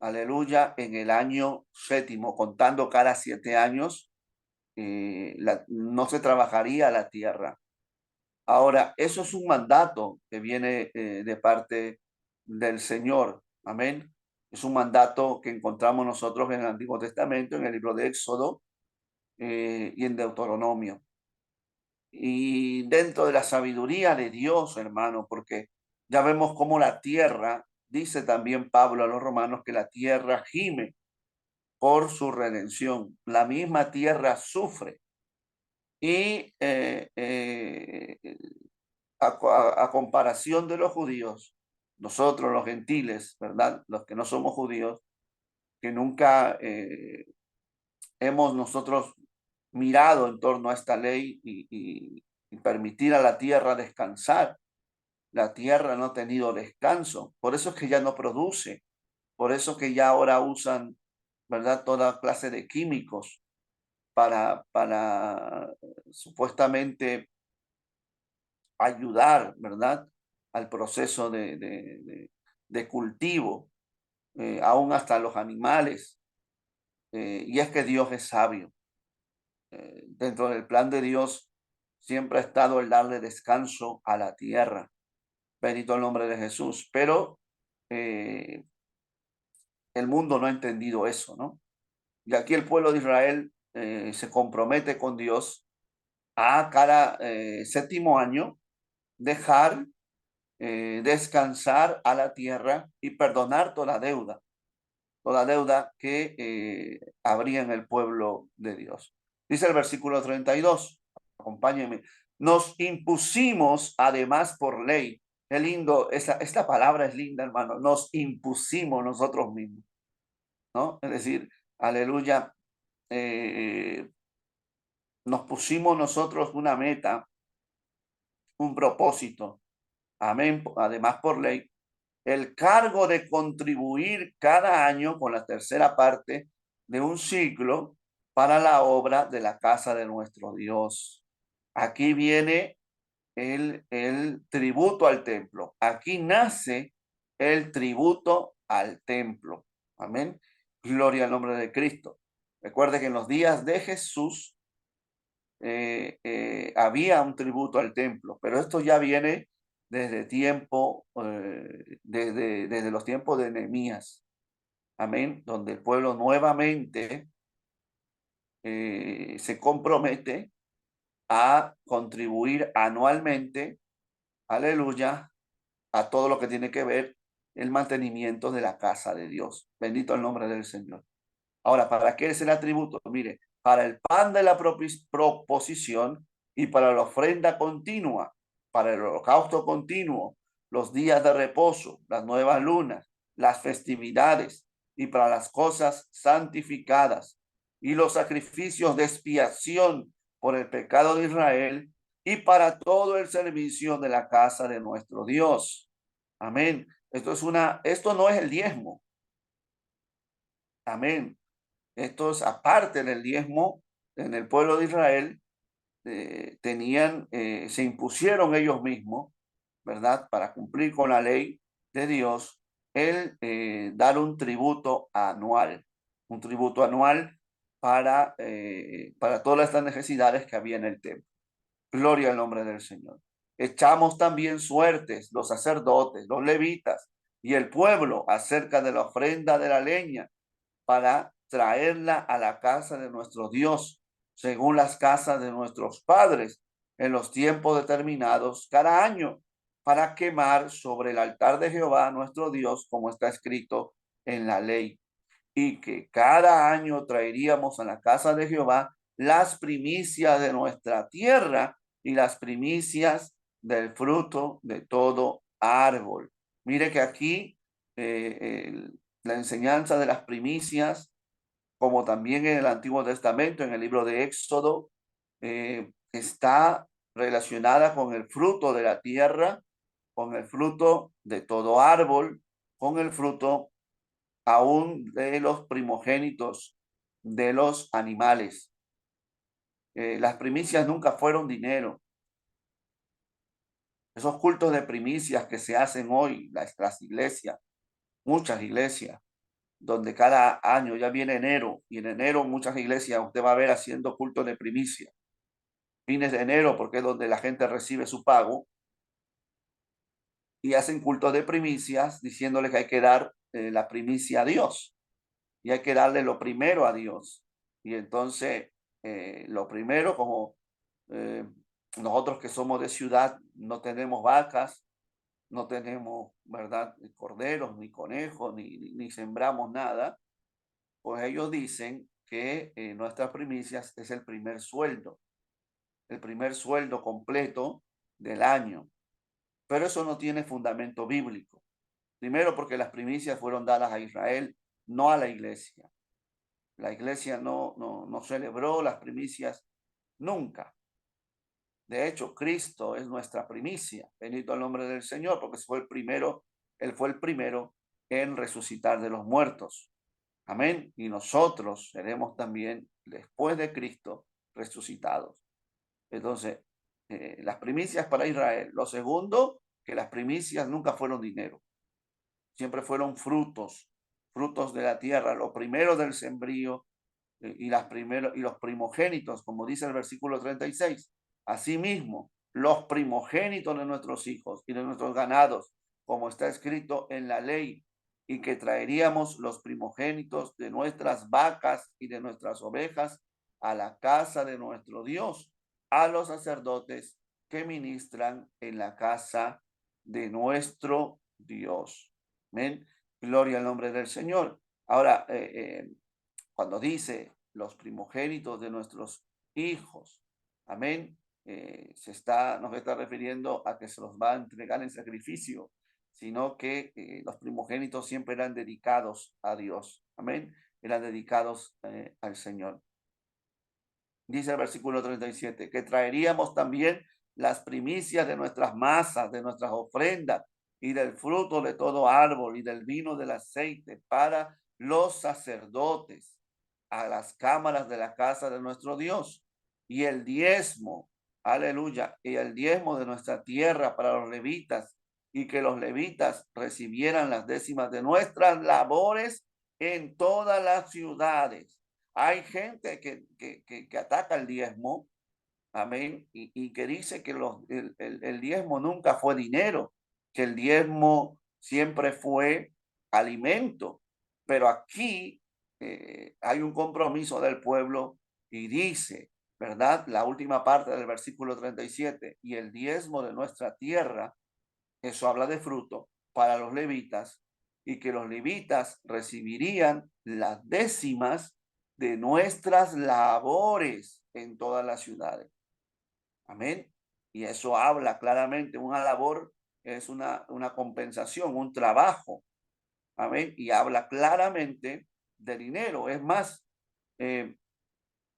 aleluya, en el año séptimo, contando cada 7 años, no se trabajaría la tierra. Ahora, eso es un mandato que viene de parte del Señor. Amén. Es un mandato que encontramos nosotros en el Antiguo Testamento, en el libro de Éxodo y en Deuteronomio. Y dentro de la sabiduría de Dios, hermano, porque ya vemos cómo la tierra, dice también Pablo a los romanos, que la tierra gime por su redención. La misma tierra sufre. Y a comparación de los judíos, nosotros los gentiles, ¿verdad? Los que no somos judíos, que nunca hemos nosotros mirado en torno a esta ley y permitir a la tierra descansar. La tierra no ha tenido descanso, por eso es que ya no produce, por eso que ya ahora usan ¿verdad? Toda clase de químicos para supuestamente ayudar, ¿verdad? Al proceso de cultivo, aún hasta los animales. Y es que Dios es sabio. Dentro del plan de Dios siempre ha estado el darle descanso a la tierra. Bendito el nombre de Jesús. Pero eh, el mundo no ha entendido eso, ¿no? Y aquí el pueblo de Israel se compromete con Dios a cada séptimo año dejar descansar a la tierra y perdonar toda deuda que habría en el pueblo de Dios. Dice el versículo 32, acompáñenme, nos impusimos además por ley. Qué lindo, esta palabra es linda, hermano, nos impusimos nosotros mismos, ¿no? Es decir, aleluya, eh, nos pusimos nosotros una meta, un propósito, amén, además por ley, el cargo de contribuir cada año con la tercera parte de un ciclo para la obra de la casa de nuestro Dios. Aquí viene el tributo al templo. Aquí nace el tributo al templo. Amén. Gloria al nombre de Cristo. Recuerde que en los días de Jesús había un tributo al templo, pero esto ya viene desde tiempo, desde los tiempos de Nehemías, amén, donde el pueblo nuevamente se compromete a contribuir anualmente, aleluya, a todo lo que tiene que ver el mantenimiento de la casa de Dios. Bendito el nombre del Señor. Ahora, ¿para qué es el atributo? Mire, para el pan de la proposición y para la ofrenda continua, para el holocausto continuo, los días de reposo, las nuevas lunas, las festividades y para las cosas santificadas y los sacrificios de expiación por el pecado de Israel y para todo el servicio de la casa de nuestro Dios. Amén. Esto no es el diezmo. Amén. Estos, aparte del diezmo, en el pueblo de Israel, se impusieron ellos mismos, ¿verdad? Para cumplir con la ley de Dios, el dar un tributo anual para todas estas necesidades que había en el templo. Gloria al nombre del Señor. Echamos también suertes, los sacerdotes, los levitas y el pueblo acerca de la ofrenda de la leña para traerla a la casa de nuestro Dios, según las casas de nuestros padres, en los tiempos determinados cada año, para quemar sobre el altar de Jehová nuestro Dios, como está escrito en la ley, y que cada año traeríamos a la casa de Jehová las primicias de nuestra tierra y las primicias del fruto de todo árbol. Mire que aquí la enseñanza de las primicias, como también en el Antiguo Testamento, en el libro de Éxodo, está relacionada con el fruto de la tierra, con el fruto de todo árbol, con el fruto aún de los primogénitos de los animales. Las primicias nunca fueron dinero. Esos cultos de primicias que se hacen hoy, las iglesias, muchas iglesias, donde cada año ya viene enero, y en enero muchas iglesias usted va a ver haciendo culto de primicia. Fines de enero, porque es donde la gente recibe su pago, y hacen culto de primicias, diciéndole que hay que dar la primicia a Dios, y hay que darle lo primero a Dios. Y entonces, lo primero, como eh, nosotros que somos de ciudad, no tenemos vacas, no tenemos, ¿verdad?, corderos, ni conejos, ni sembramos nada. Pues ellos dicen que nuestras primicias es el primer sueldo completo del año. Pero eso no tiene fundamento bíblico. Primero porque las primicias fueron dadas a Israel, no a la iglesia. La iglesia no celebró las primicias nunca. De hecho, Cristo es nuestra primicia. Bendito el nombre del Señor, porque fue el primero, Él fue el primero en resucitar de los muertos. Amén. Y nosotros seremos también, después de Cristo, resucitados. Entonces, las primicias para Israel. Lo segundo, que las primicias nunca fueron dinero, siempre fueron frutos, frutos de la tierra, lo primero del sembrío y los primogénitos, como dice el versículo 36. Asimismo, los primogénitos de nuestros hijos y de nuestros ganados, como está escrito en la ley, y que traeríamos los primogénitos de nuestras vacas y de nuestras ovejas a la casa de nuestro Dios, a los sacerdotes que ministran en la casa de nuestro Dios. Amén. Gloria al nombre del Señor. Ahora, cuando dice los primogénitos de nuestros hijos, amén, nos está refiriendo a que se los va a entregar en sacrificio, sino que los primogénitos siempre eran dedicados a Dios, amén, eran dedicados al Señor. Dice el versículo 37, que traeríamos también las primicias de nuestras masas, de nuestras ofrendas y del fruto de todo árbol y del vino del aceite para los sacerdotes a las cámaras de la casa de nuestro Dios, y el diezmo, aleluya, y el diezmo de nuestra tierra para los levitas, y que los levitas recibieran las décimas de nuestras labores en todas las ciudades. Hay gente que ataca el diezmo, amén, y que dice que el diezmo nunca fue dinero, que el diezmo siempre fue alimento. Pero aquí hay un compromiso del pueblo y dice, ¿verdad? La última parte del versículo 37, y el diezmo de nuestra tierra, eso habla de fruto, para los levitas, y que los levitas recibirían las décimas de nuestras labores en todas las ciudades. Amén. Y eso habla claramente, una labor es una compensación, un trabajo. Amén. Y habla claramente de dinero. Es más,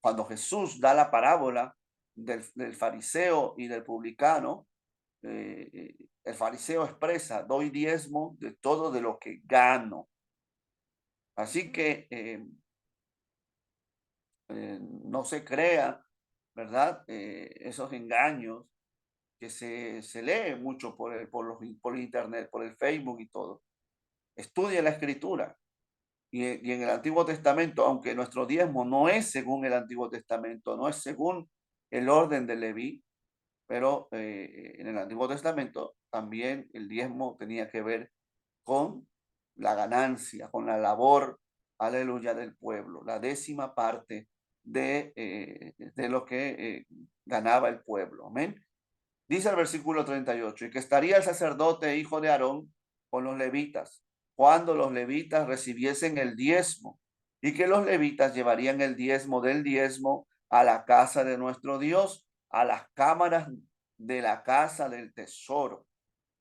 cuando Jesús da la parábola del fariseo y del publicano, el fariseo expresa, doy diezmo de todo de lo que gano. Así que no se crea, ¿verdad? Esos engaños que se lee mucho por internet, por el Facebook y todo. Estudia la escritura. Y en el Antiguo Testamento, aunque nuestro diezmo no es según el Antiguo Testamento, no es según el orden de Leví, pero en el Antiguo Testamento también el diezmo tenía que ver con la ganancia, con la labor, aleluya, del pueblo, la décima parte de lo que ganaba el pueblo. Amén. Dice el versículo 38, y que estaría el sacerdote hijo de Aarón con los levitas, cuando los levitas recibiesen el diezmo, y que los levitas llevarían el diezmo del diezmo a la casa de nuestro Dios, a las cámaras de la casa del tesoro.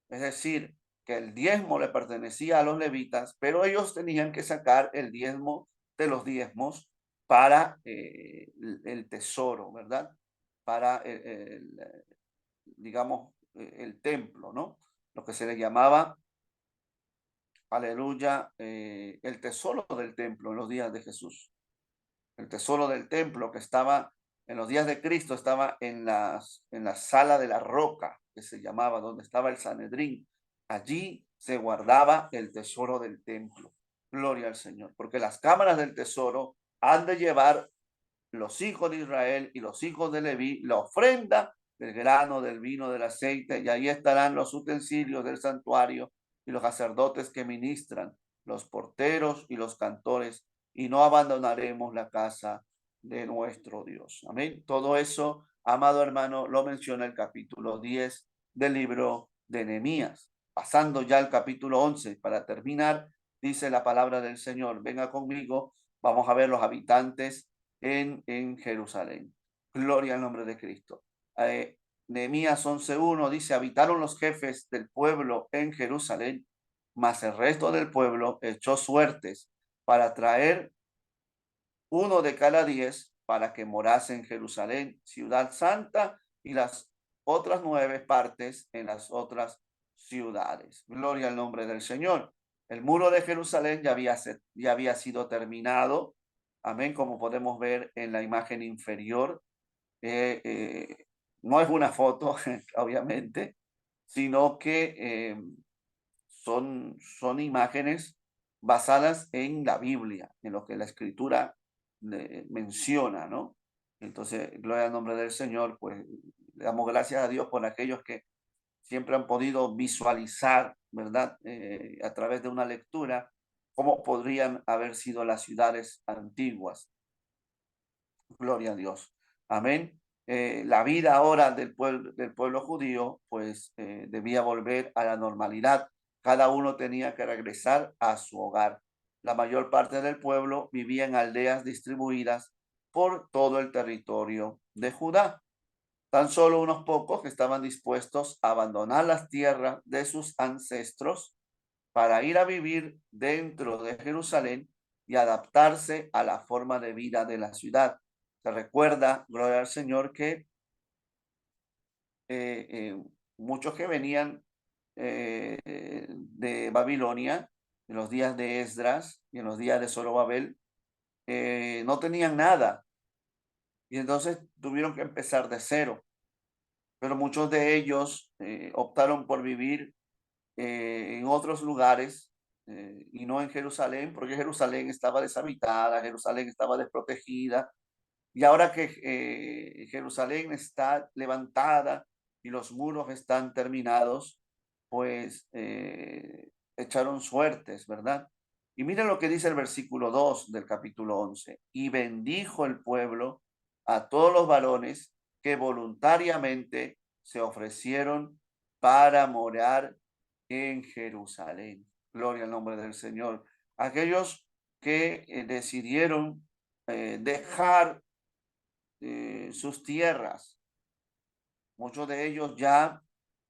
Es decir, que el diezmo le pertenecía a los levitas, pero ellos tenían que sacar el diezmo de los diezmos para el tesoro, ¿verdad? Para digamos, el templo, ¿no? Lo que se le llamaba, aleluya, el tesoro del templo en los días de Jesús. El tesoro del templo que estaba en los días de Cristo estaba en la sala de la roca, que se llamaba, donde estaba el Sanedrín. Allí se guardaba el tesoro del templo. Gloria al Señor, porque las cámaras del tesoro han de llevar los hijos de Israel y los hijos de Leví la ofrenda del grano, del vino, del aceite, y ahí estarán los utensilios del santuario y los sacerdotes que ministran, los porteros y los cantores, y no abandonaremos la casa de nuestro Dios. Amén. Todo eso, amado hermano, lo menciona el capítulo 10 del libro de Nehemías. Pasando ya al capítulo 11, para terminar, dice la palabra del Señor, venga conmigo, vamos a ver los habitantes en Jerusalén. Gloria al nombre de Cristo. Nehemías 11:1 dice, habitaron los jefes del pueblo en Jerusalén, mas el resto del pueblo echó suertes para traer uno de cada 10 para que morase en Jerusalén, ciudad santa, y las otras 9 partes en las otras ciudades. Gloria al nombre del Señor. El muro de Jerusalén ya había sido terminado. Amén, como podemos ver en la imagen inferior. Eh, eh, no es una foto, obviamente, sino que son imágenes basadas en la Biblia, en lo que la Escritura menciona, ¿no? Entonces, gloria al nombre del Señor, pues le damos gracias a Dios por aquellos que siempre han podido visualizar, ¿verdad? A través de una lectura, cómo podrían haber sido las ciudades antiguas. Gloria a Dios. Amén. La vida ahora del pueblo judío, pues debía volver a la normalidad. Cada uno tenía que regresar a su hogar. La mayor parte del pueblo vivía en aldeas distribuidas por todo el territorio de Judá. Tan solo unos pocos que estaban dispuestos a abandonar las tierras de sus ancestros para ir a vivir dentro de Jerusalén y adaptarse a la forma de vida de la ciudad. Se recuerda, gloria al Señor, que eh, eh, muchos que venían de Babilonia en los días de Esdras y en los días de Zorobabel no tenían nada y entonces tuvieron que empezar de cero. Pero muchos de ellos optaron por vivir en otros lugares y no en Jerusalén, porque Jerusalén estaba deshabitada, Jerusalén estaba desprotegida. Y ahora que Jerusalén está levantada y los muros están terminados, pues echaron suertes, ¿verdad? Y miren lo que dice el versículo 2 del capítulo 11. Y bendijo el pueblo a todos los varones que voluntariamente se ofrecieron para morar en Jerusalén. Gloria al nombre del Señor. Aquellos que decidieron dejar sus tierras, muchos de ellos ya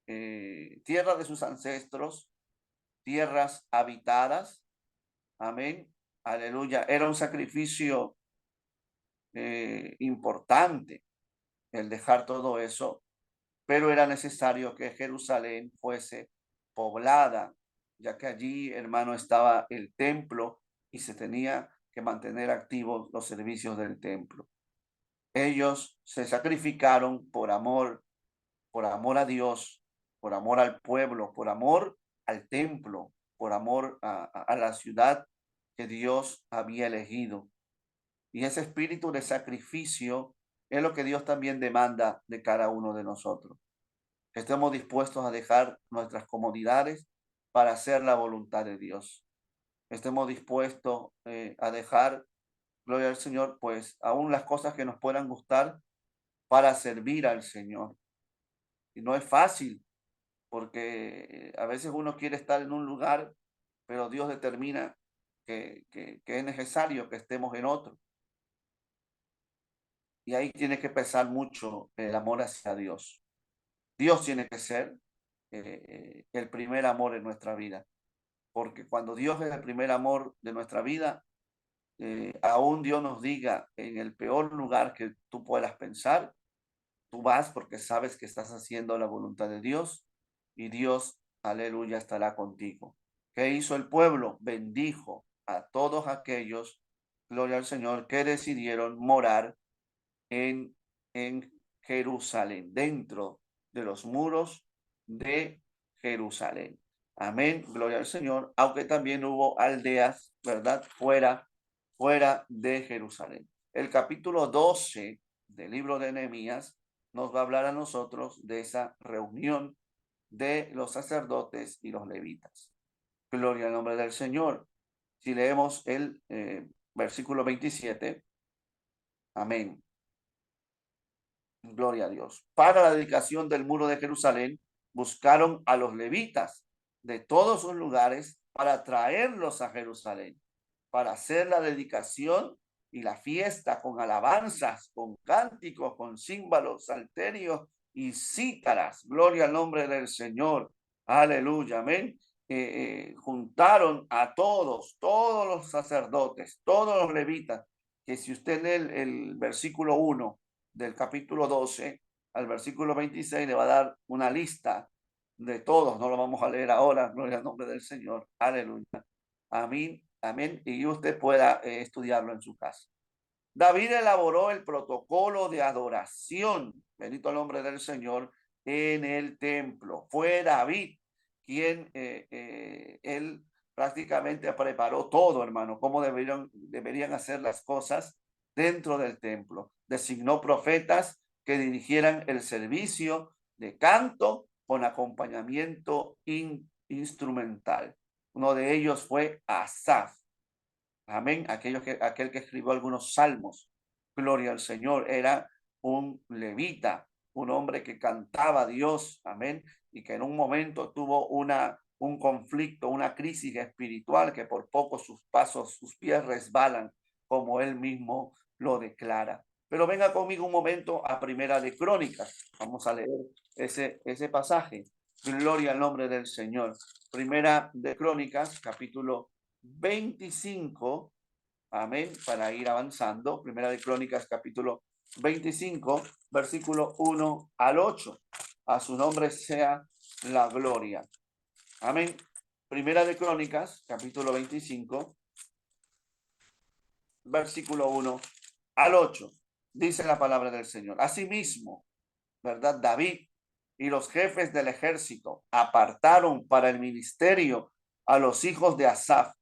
tierras de sus ancestros, tierras habitadas. Amén. Aleluya. Era un sacrificio importante el dejar todo eso, pero era necesario que Jerusalén fuese poblada, ya que allí, hermano, estaba el templo y se tenía que mantener activos los servicios del templo. Ellos se sacrificaron por amor a Dios, por amor al pueblo, por amor al templo, por amor a la ciudad que Dios había elegido. Y ese espíritu de sacrificio es lo que Dios también demanda de cada uno de nosotros. Que estemos dispuestos a dejar nuestras comodidades para hacer la voluntad de Dios. Estemos dispuestos a dejar, gloria al Señor, pues aún las cosas que nos puedan gustar para servir al Señor. Y no es fácil, porque a veces uno quiere estar en un lugar, pero Dios determina que es necesario que estemos en otro. Y ahí tiene que pesar mucho el amor hacia Dios. Dios tiene que ser el primer amor en nuestra vida, porque cuando Dios es el primer amor de nuestra vida, aún Dios nos diga en el peor lugar que tú puedas pensar, tú vas porque sabes que estás haciendo la voluntad de Dios y Dios, aleluya, estará contigo. ¿Qué hizo el pueblo? Bendijo a todos aquellos, gloria al Señor, que decidieron morar en, en Jerusalén, dentro de los muros de Jerusalén. Amén, gloria al Señor, aunque también hubo aldeas, ¿verdad? Fuera de Jerusalén. El capítulo 12 del libro de Nehemías nos va a hablar a nosotros de esa reunión de los sacerdotes y los levitas. Gloria al nombre del Señor. Si leemos el versículo 27, amén. Gloria a Dios. Para la dedicación del muro de Jerusalén, buscaron a los levitas de todos sus lugares para traerlos a Jerusalén, para hacer la dedicación y la fiesta con alabanzas, con cánticos, con címbalos, salterios y cítaras. Gloria al nombre del Señor. Aleluya, amén. Juntaron a todos los sacerdotes, todos los levitas, que si usted lee el versículo 1 del capítulo 12 al versículo 26 le va a dar una lista de todos, no lo vamos a leer ahora, gloria al nombre del Señor, aleluya. Amén, amén, y usted pueda estudiarlo en su casa. David elaboró el protocolo de adoración, bendito el nombre del Señor, en el templo. Fue David quien él prácticamente preparó todo, hermano, cómo deberían hacer las cosas dentro del templo. Designó profetas que dirigieran el servicio de canto con acompañamiento instrumental. Uno de ellos fue Asaf. Amén. Aquel que escribió algunos salmos. Gloria al Señor. Era un levita, un hombre que cantaba a Dios. Amén. Y que en un momento tuvo un conflicto, una crisis espiritual que por poco sus pasos, sus pies resbalan, como él mismo lo declara. Pero venga conmigo un momento a Primera de Crónicas. Vamos a leer ese pasaje. Gloria al nombre del Señor. Primera de Crónicas, capítulo 25, amén, para ir avanzando. Primera de Crónicas, capítulo 25, versículo 1 al 8. A su nombre sea la gloria. Amén. Primera de Crónicas, capítulo 25, versículo 1 al 8. Dice la palabra del Señor. Asimismo, ¿verdad? David y los jefes del ejército apartaron para el ministerio a los hijos de Asaf,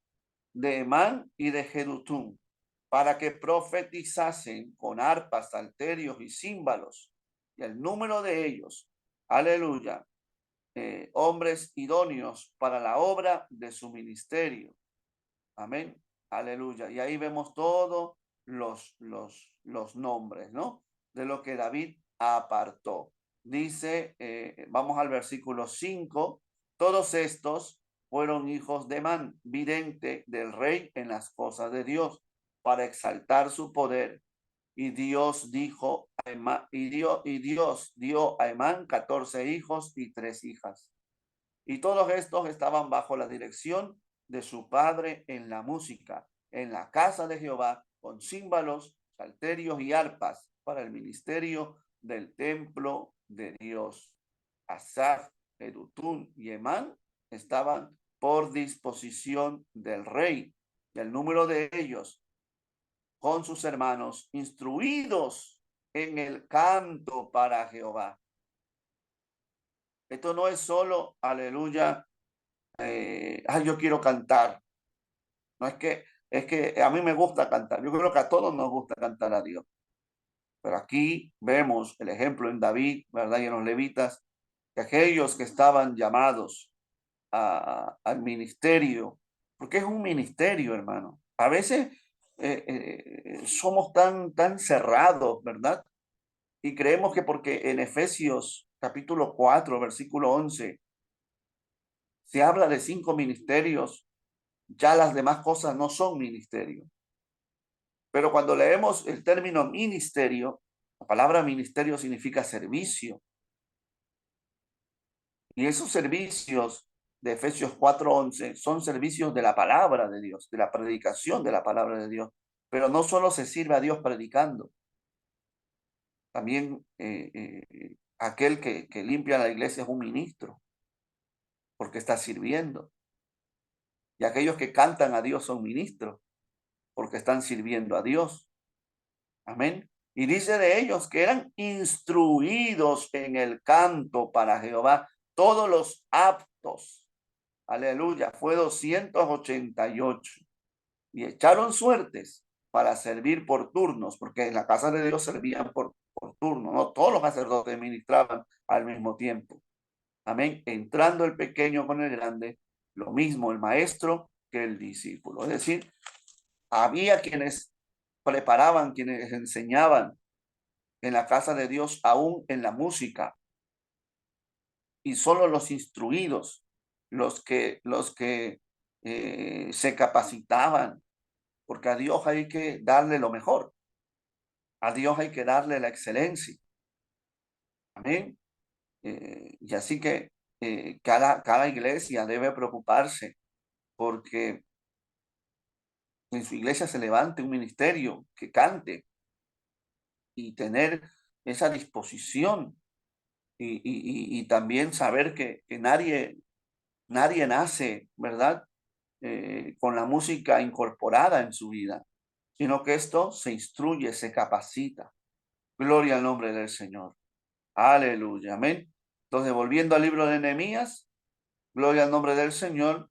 de Emán y de Jedutún, para que profetizasen con arpas, salterios y címbalos. Y el número de ellos, aleluya, hombres idóneos para la obra de su ministerio. Amén, aleluya. Y ahí vemos todos los nombres, ¿no? De lo que David apartó. Dice, vamos al versículo 5, todos estos fueron hijos de Man, vidente del rey en las cosas de Dios, para exaltar su poder. Y Dios dijo, y Dios dio a Emán 14 hijos y 3 hijas. Y todos estos estaban bajo la dirección de su padre en la música, en la casa de Jehová, con címbalos, salterios y arpas para el ministerio del templo de Dios. Asaf, Edutún y Emán estaban por disposición del rey. Y el número de ellos, con sus hermanos, instruidos en el canto para Jehová. Esto no es solo, aleluya, yo quiero cantar. No es que a mí me gusta cantar. Yo creo que a todos nos gusta cantar a Dios. Pero aquí vemos el ejemplo en David, ¿verdad? Y en los levitas, que aquellos que estaban llamados al ministerio, porque es un ministerio, hermano. A veces somos tan cerrados, ¿verdad? Y creemos que porque en Efesios capítulo 4, versículo 11, se habla de 5 ministerios, ya las demás cosas no son ministerio. Pero cuando leemos el término ministerio, la palabra ministerio significa servicio. Y esos servicios de Efesios 4:11 son servicios de la palabra de Dios, de la predicación de la palabra de Dios. Pero no solo se sirve a Dios predicando, también aquel que limpia la iglesia es un ministro, porque está sirviendo. Y aquellos que cantan a Dios son ministros, porque están sirviendo a Dios. Amén. Y dice de ellos que eran instruidos en el canto para Jehová, todos los aptos. Aleluya, fue 288. Y echaron suertes para servir por turnos, porque en la casa de Dios servían por turno, no todos los sacerdotes ministraban al mismo tiempo. Amén. Entrando el pequeño con el grande, lo mismo el maestro que el discípulo. Es decir, había quienes preparaban, quienes enseñaban en la casa de Dios, aún en la música, y solo los instruidos, los que se capacitaban, porque a Dios hay que darle lo mejor, a Dios hay que darle la excelencia. Amén. Y así que cada iglesia debe preocuparse porque en su iglesia se levante un ministerio que cante y tener esa disposición y también saber que nadie nace, ¿verdad? Con la música incorporada en su vida, sino que esto se instruye, se capacita. Gloria al nombre del Señor. Aleluya. Amén. Entonces, volviendo al libro de Nehemías, gloria al nombre del Señor.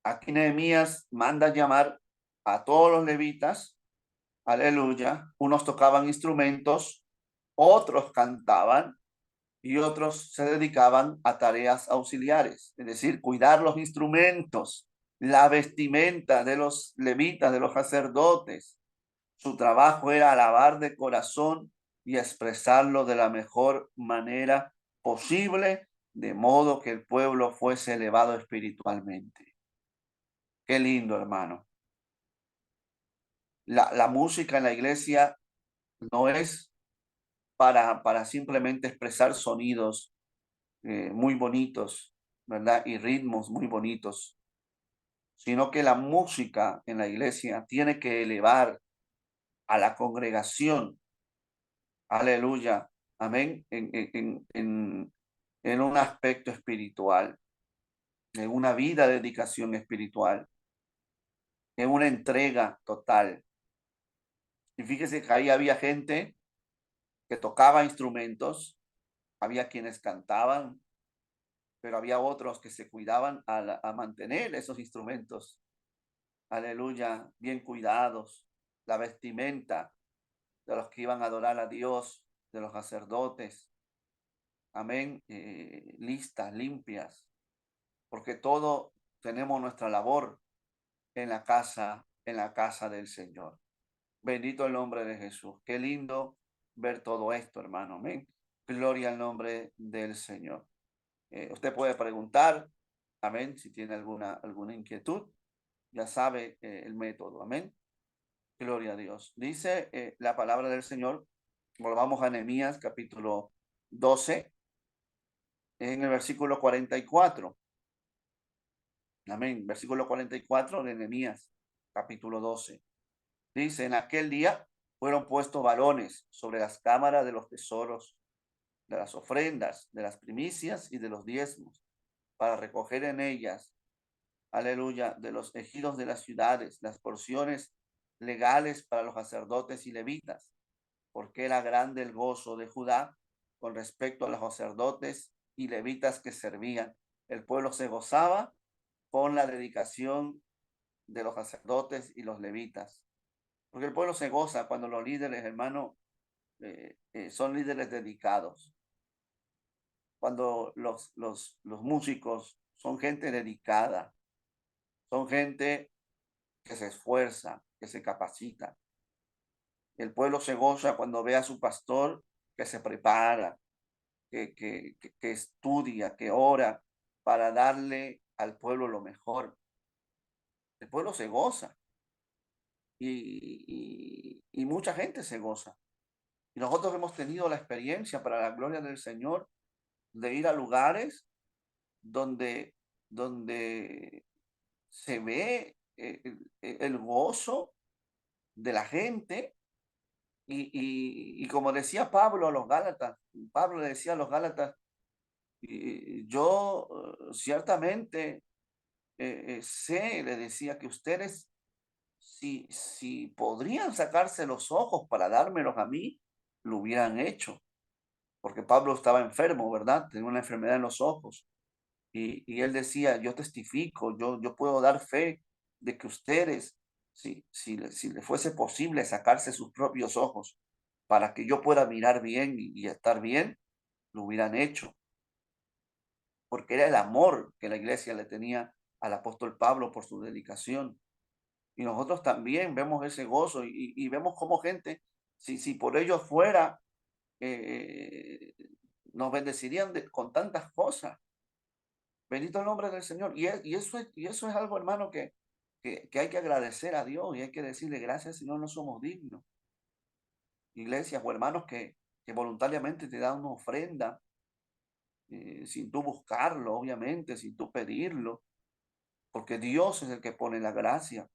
Aquí Nehemías manda llamar a todos los levitas. Aleluya. Unos tocaban instrumentos, otros cantaban y otros se dedicaban a tareas auxiliares, es decir, cuidar los instrumentos, la vestimenta de los levitas, de los sacerdotes. Su trabajo era alabar de corazón y expresarlo de la mejor manera posible, de modo que el pueblo fuese elevado espiritualmente. Qué lindo, hermano. La música en la iglesia no es para simplemente expresar sonidos muy bonitos, ¿verdad? Y ritmos muy bonitos, sino que la música en la iglesia tiene que elevar a la congregación, aleluya, amén, en un aspecto espiritual, en una vida de dedicación espiritual, en una entrega total. Y fíjese que ahí había gente que tocaba instrumentos, había quienes cantaban, pero había otros que se cuidaban a mantener esos instrumentos, aleluya, bien cuidados, la vestimenta de los que iban a adorar a Dios, de los sacerdotes, amén, listas, limpias, porque todo tenemos nuestra labor en la casa del Señor. Bendito el nombre de Jesús. Qué lindo ver todo esto, hermano, amén. Gloria al nombre del Señor. Usted puede preguntar, amén, si tiene alguna inquietud, ya sabe el método, amén. Gloria a Dios. Dice la palabra del Señor, volvamos a Nehemías capítulo 12, en el versículo 44. Amén. Versículo 44 de Nehemías capítulo 12. Dice, en aquel día fueron puestos varones sobre las cámaras de los tesoros, de las ofrendas, de las primicias y de los diezmos, para recoger en ellas, aleluya, de los ejidos de las ciudades, las porciones legales para los sacerdotes y levitas, porque era grande el gozo de Judá con respecto a los sacerdotes y levitas que servían. El pueblo se gozaba con la dedicación de los sacerdotes y los levitas. Porque el pueblo se goza cuando los líderes, hermano, son líderes dedicados. Cuando los músicos son gente dedicada, son gente que se esfuerza, que se capacita. El pueblo se goza cuando ve a su pastor que se prepara, que estudia, que ora para darle al pueblo lo mejor. El pueblo se goza y mucha gente se goza. Y nosotros hemos tenido la experiencia para la gloria del Señor de ir a lugares donde se ve el gozo de la gente y como decía Pablo a los Gálatas, Pablo le decía a los Gálatas, yo ciertamente sé, le decía que ustedes, si podrían sacarse los ojos para dármelos a mí, lo hubieran hecho, porque Pablo estaba enfermo, ¿verdad? Tenía una enfermedad en los ojos. Y él decía, yo testifico, yo puedo dar fe de que ustedes, si le fuese posible sacarse sus propios ojos para que yo pueda mirar bien y estar bien, lo hubieran hecho, porque era el amor que la iglesia le tenía al apóstol Pablo por su dedicación. Y nosotros también vemos ese gozo y vemos como gente, si por ellos fuera, eh, nos bendecirían con tantas cosas. Bendito el nombre del Señor. Y eso es algo, hermano, que hay que agradecer a Dios y hay que decirle gracias, Señor, no somos dignos. Iglesias o hermanos que voluntariamente te dan una ofrenda, sin tú buscarlo, obviamente, sin tú pedirlo, porque Dios es el que pone la gracia.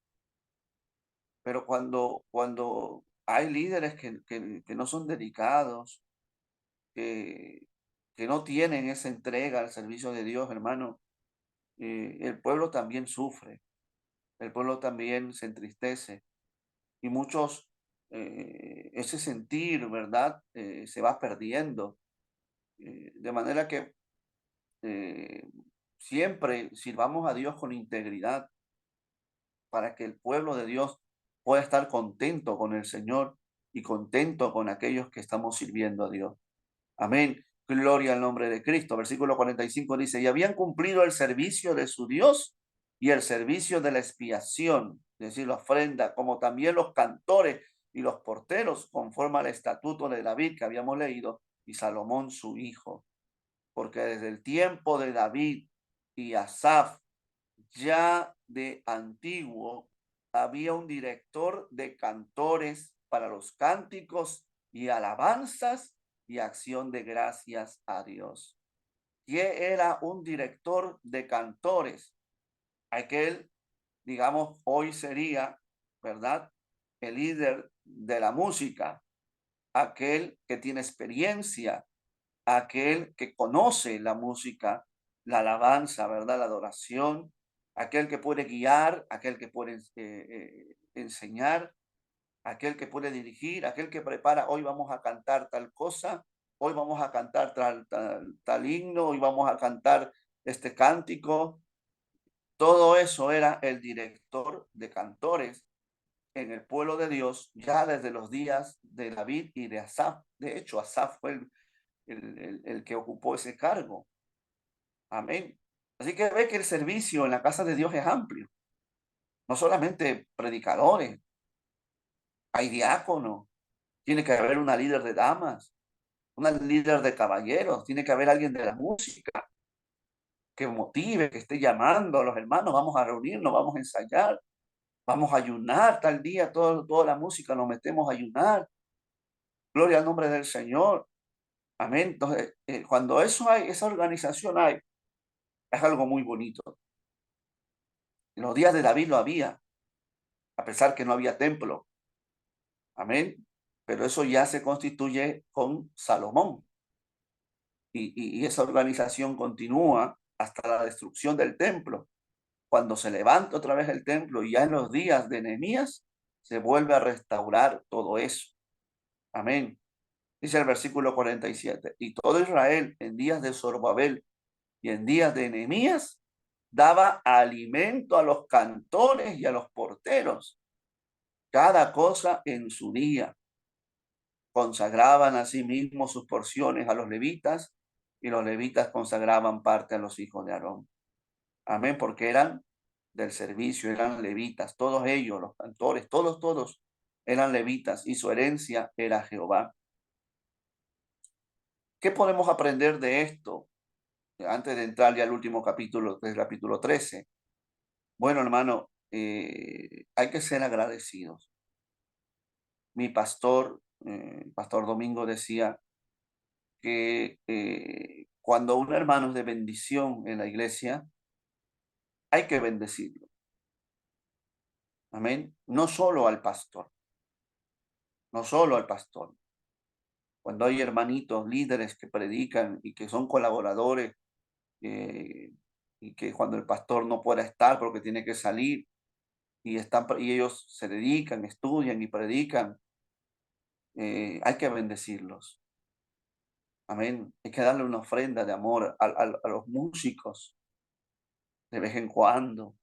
Pero cuando hay líderes que no son dedicados, que, que no tienen esa entrega al servicio de Dios, hermano, el pueblo también sufre, el pueblo también se entristece y muchos, ese sentir, ¿verdad? Se va perdiendo. De manera que eh, siempre sirvamos a Dios con integridad para que el pueblo de Dios pueda estar contento con el Señor y contento con aquellos que estamos sirviendo a Dios. Amén. Gloria al nombre de Cristo. Versículo 45 dice, y habían cumplido el servicio de su Dios y el servicio de la expiación, es decir, la ofrenda, como también los cantores y los porteros, conforme al estatuto de David que habíamos leído, y Salomón su hijo. Porque desde el tiempo de David y Asaf, ya de antiguo, había un director de cantores para los cánticos y alabanzas y acción de gracias a Dios. ¿Qué era un director de cantores? Aquel, digamos, hoy sería, ¿verdad? El líder de la música, aquel que tiene experiencia, aquel que conoce la música, la alabanza, ¿verdad? La adoración, aquel que puede guiar, aquel que puede enseñar, aquel que puede dirigir, aquel que prepara, hoy vamos a cantar tal cosa, hoy vamos a cantar tal himno, hoy vamos a cantar este cántico. Todo eso era el director de cantores en el pueblo de Dios ya desde los días de David y de Asaf. De hecho, Asaf fue el que ocupó ese cargo. Amén. Así que ve que el servicio en la casa de Dios es amplio. No solamente predicadores, hay diáconos, tiene que haber una líder de damas, una líder de caballeros, tiene que haber alguien de la música que motive, que esté llamando a los hermanos, vamos a reunirnos, vamos a ensayar, vamos a ayunar tal día, toda la música nos metemos a ayunar. Gloria al nombre del Señor. Amén. Entonces, cuando eso hay, esa organización hay, es algo muy bonito. En los días de David lo había, a pesar que no había templo. Amén. Pero eso ya se constituye con Salomón. Y esa organización continúa hasta la destrucción del templo. Cuando se levanta otra vez el templo y ya en los días de Nehemías se vuelve a restaurar todo eso. Amén. Dice el versículo 47. Y todo Israel en días de Zorobabel y en días de Nehemías daba alimento a los cantores y a los porteros, cada cosa en su día. Consagraban a sí mismos sus porciones a los levitas y los levitas consagraban parte a los hijos de Aarón. Amén, porque eran del servicio, eran levitas, todos ellos, los cantores, todos eran levitas y su herencia era Jehová. ¿Qué podemos aprender de esto? Antes de entrar ya al último capítulo, que es el capítulo 13. Bueno, hermano, hay que ser agradecidos. Mi pastor, Pastor Domingo, decía que cuando un hermano es de bendición en la iglesia, hay que bendecirlo. Amén. No solo al pastor, no solo al pastor. Cuando hay hermanitos, líderes que predican y que son colaboradores, eh, y que cuando el pastor no pueda estar porque tiene que salir y ellos se dedican, estudian y predican, hay que bendecirlos. Amén. Hay que darle una ofrenda de amor a los músicos de vez en cuando.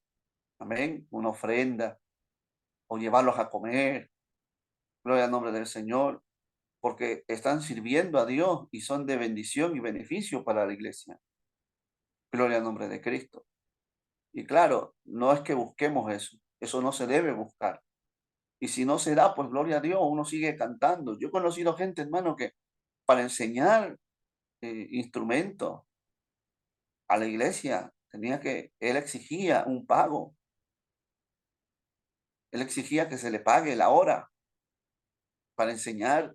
Amén. Una ofrenda o llevarlos a comer. Gloria al nombre del Señor. Porque están sirviendo a Dios y son de bendición y beneficio para la iglesia. Gloria al nombre de Cristo. Y claro, no es que busquemos eso. Eso no se debe buscar. Y si no se da, pues gloria a Dios, uno sigue cantando. Yo he conocido gente, hermano, que para enseñar instrumentos a la iglesia, él exigía un pago. Él exigía que se le pague la hora para enseñar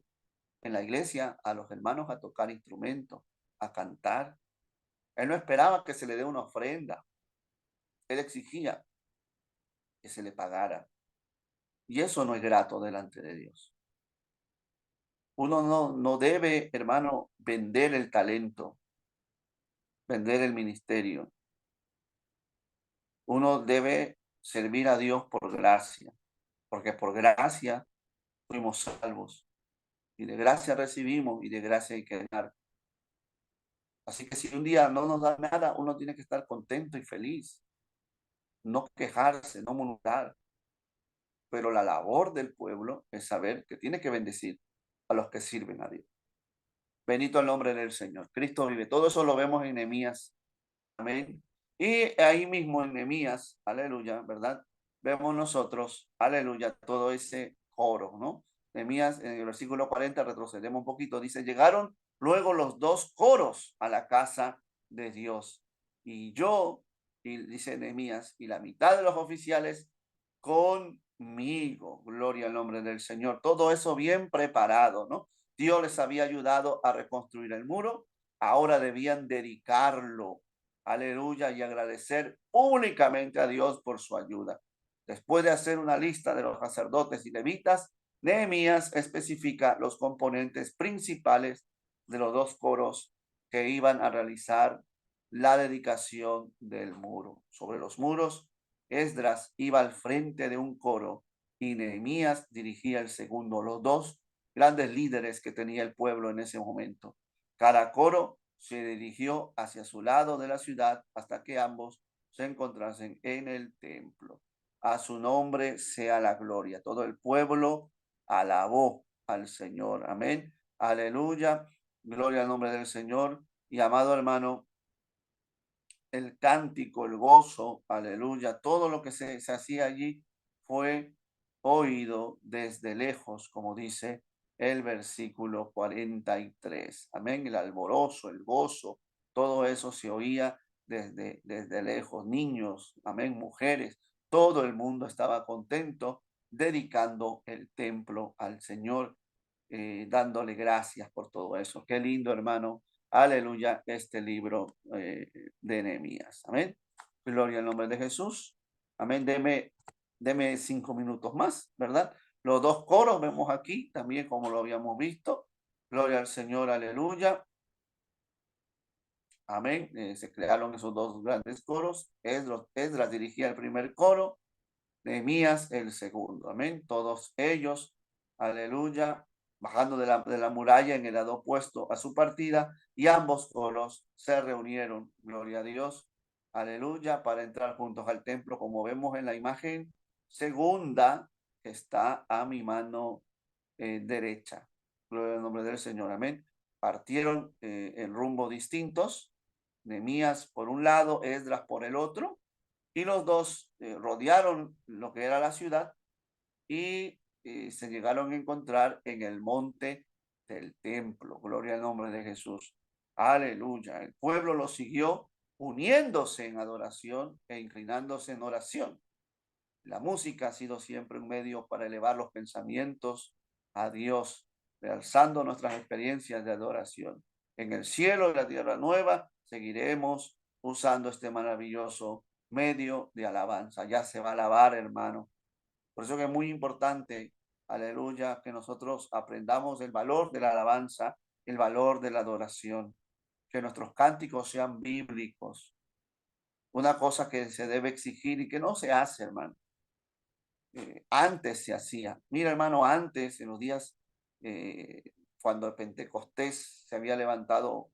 en la iglesia a los hermanos a tocar instrumentos, a cantar. Él no esperaba que se le dé una ofrenda. Él exigía que se le pagara. Y eso no es grato delante de Dios. Uno no debe, hermano, vender el talento, vender el ministerio. Uno debe servir a Dios por gracia, porque por gracia fuimos salvos. Y de gracia recibimos y de gracia hay que dar. Así que si un día no nos da nada, uno tiene que estar contento y feliz, no quejarse, no murmurar. Pero la labor del pueblo es saber que tiene que bendecir a los que sirven a Dios. Bendito el nombre del Señor. Cristo vive. Todo eso lo vemos en Nehemías. Amén. Y ahí mismo en Nehemías, aleluya, ¿verdad? Vemos nosotros, aleluya, todo ese coro, ¿no? Nehemías, en el versículo 40, retrocedemos un poquito, dice, llegaron luego los dos coros a la casa de Dios. Y yo, y dice Nehemías, y la mitad de los oficiales conmigo. Gloria al nombre del Señor. Todo eso bien preparado, ¿no? Dios les había ayudado a reconstruir el muro. Ahora debían dedicarlo, aleluya, y agradecer únicamente a Dios por su ayuda. Después de hacer una lista de los sacerdotes y levitas, Nehemías especifica los componentes principales de los dos coros que iban a realizar la dedicación del muro. Sobre los muros, Esdras iba al frente de un coro y Nehemías dirigía el segundo, los dos grandes líderes que tenía el pueblo en ese momento. Cada coro se dirigió hacia su lado de la ciudad hasta que ambos se encontrasen en el templo. A su nombre sea la gloria. Todo el pueblo alabó al Señor. Amén. Aleluya. Gloria al nombre del Señor. Y amado hermano, el cántico, el gozo, aleluya, todo lo que se hacía allí fue oído desde lejos, como dice el versículo 43. Amén, el alborozo, el gozo, todo eso se oía desde lejos. Niños, amén, mujeres, todo el mundo estaba contento dedicando el templo al Señor, dándole gracias por todo eso. Qué lindo, hermano. Aleluya, este libro de Nehemías. Amén. Gloria al nombre de Jesús. Amén. Deme 5 minutos más, ¿verdad? Los dos coros vemos aquí, también como lo habíamos visto. Gloria al Señor, aleluya. Amén. Se crearon esos dos grandes coros. Esdras dirigía el primer coro, Nehemías el segundo. Amén. Todos ellos, aleluya, bajando de la muralla en el lado opuesto a su partida, y ambos coros se reunieron, gloria a Dios, aleluya, para entrar juntos al templo, como vemos en la imagen segunda que está a mi mano derecha. Gloria al nombre del Señor, amén. Partieron en rumbo distintos, Nehemías por un lado, Esdras por el otro, y los dos rodearon lo que era la ciudad y se llegaron a encontrar en el monte del templo. Gloria al nombre de Jesús. Aleluya. El pueblo lo siguió uniéndose en adoración e inclinándose en oración. La música ha sido siempre un medio para elevar los pensamientos a Dios, realzando nuestras experiencias de adoración. En el cielo y la tierra nueva seguiremos usando este maravilloso medio de alabanza. Ya se va a alabar, hermano. Por eso que es muy importante, aleluya, que nosotros aprendamos el valor de la alabanza, el valor de la adoración, que nuestros cánticos sean bíblicos. Una cosa que se debe exigir y que no se hace, hermano. Antes se hacía. Mira, hermano, antes, en los días cuando el Pentecostés se había levantado,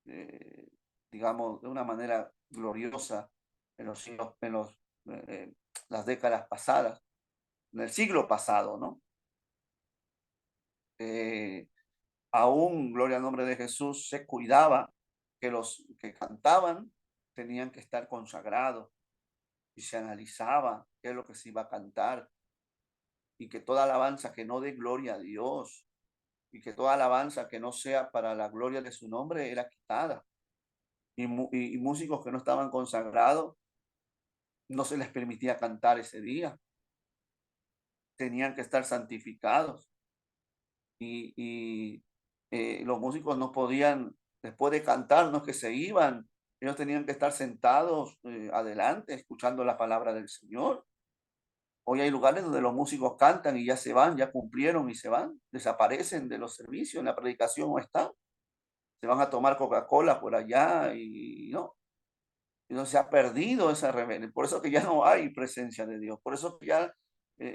eh, digamos, de una manera gloriosa en los siglos, las décadas pasadas, en el siglo pasado, ¿no? Aún, gloria al nombre de Jesús, se cuidaba que los que cantaban tenían que estar consagrados y se analizaba qué es lo que se iba a cantar y que toda alabanza que no dé gloria a Dios y que toda alabanza que no sea para la gloria de su nombre era quitada. Y músicos que no estaban consagrados no se les permitía cantar ese día. Tenían que estar santificados. Los músicos no podían, después de cantar, no es que se iban, ellos tenían que estar sentados adelante, escuchando la palabra del Señor. Hoy hay lugares donde los músicos cantan y ya se van, ya cumplieron y se van, desaparecen de los servicios, en la predicación no están, se van a tomar Coca-Cola por allá y no, y no se ha perdido esa rebelión. Por eso que ya no hay presencia de Dios, por eso que ya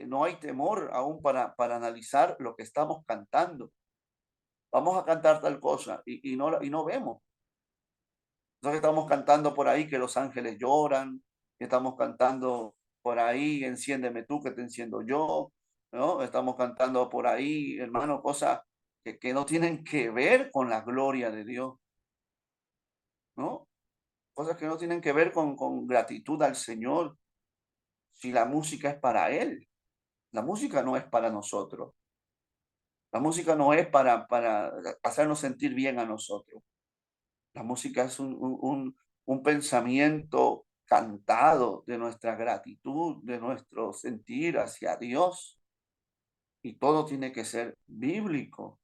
no hay temor aún para analizar lo que estamos cantando. Vamos a cantar tal cosa y no vemos. Entonces estamos cantando por ahí que los ángeles lloran, que estamos cantando por ahí, enciéndeme tú que te enciendo yo, ¿no? Estamos cantando por ahí, hermano, cosas que no tienen que ver con la gloria de Dios, ¿no? Cosas que no tienen que ver con gratitud al Señor, si la música es para Él. La música no es para nosotros. La música no es para hacernos sentir bien a nosotros. La música es un pensamiento cantado de nuestra gratitud, de nuestro sentir hacia Dios. Y todo tiene que ser bíblico,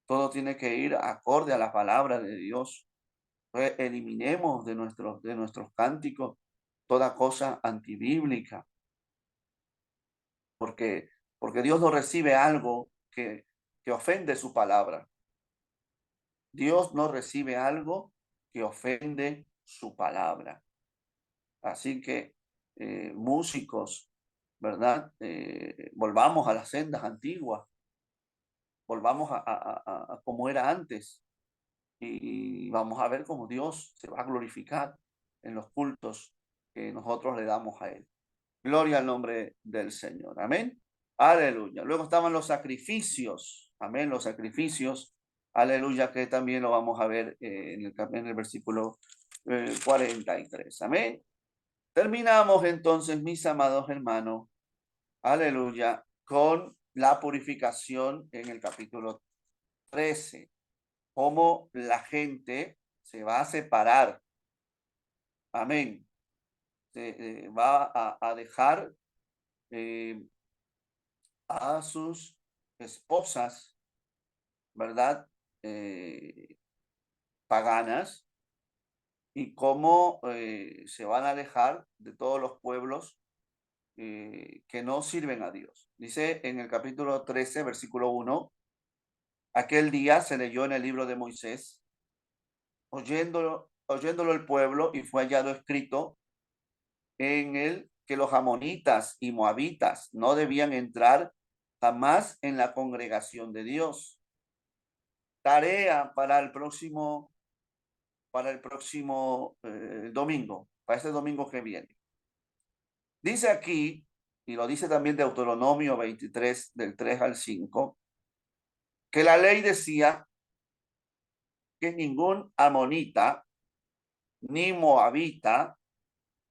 todo tiene que ir acorde a la palabra de Dios. Eliminemos de nuestros cánticos toda cosa antibíblica, porque, porque Dios no recibe algo que ofende su palabra. Dios no recibe algo que ofende su palabra. Así que músicos, ¿verdad? Volvamos a las sendas antiguas, volvamos a como era antes y vamos a ver cómo Dios se va a glorificar en los cultos que nosotros le damos a Él. Gloria al nombre del Señor. Amén. Aleluya. Luego estaban los sacrificios. Amén. Los sacrificios. Aleluya, que también lo vamos a ver en el versículo 43. Amén. Terminamos entonces, mis amados hermanos, aleluya, con la purificación en el capítulo 13, cómo la gente se va a separar, amén, se va a dejar eh, a sus esposas, ¿verdad? Paganas, y cómo se van a alejar de todos los pueblos que no sirven a Dios. Dice en el capítulo 13, versículo 1, aquel día se leyó en el libro de Moisés, oyéndolo el pueblo, y fue hallado escrito en él que los amonitas y moabitas no debían entrar jamás en la congregación de Dios. Tarea para el próximo domingo, para este domingo que viene. Dice aquí, y lo dice también Deuteronomio 23, del 3 al 5, que la ley decía que ningún amonita ni moabita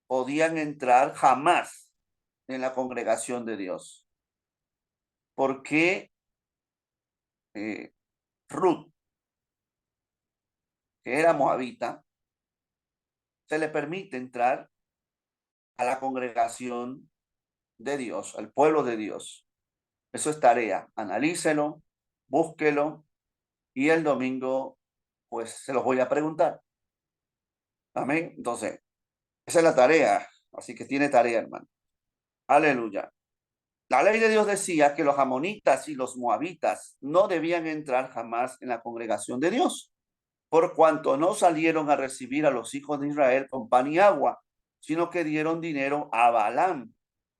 podían entrar jamás en la congregación de Dios. Porque Ruth, que era moabita, se le permite entrar a la congregación de Dios, al pueblo de Dios. Eso es tarea. Analícelo, búsquelo y el domingo, pues se los voy a preguntar. Amén. Entonces, esa es la tarea. Así que tiene tarea, hermano. Aleluya. La ley de Dios decía que los amonitas y los moabitas no debían entrar jamás en la congregación de Dios, por cuanto no salieron a recibir a los hijos de Israel con pan y agua, sino que dieron dinero a Balaam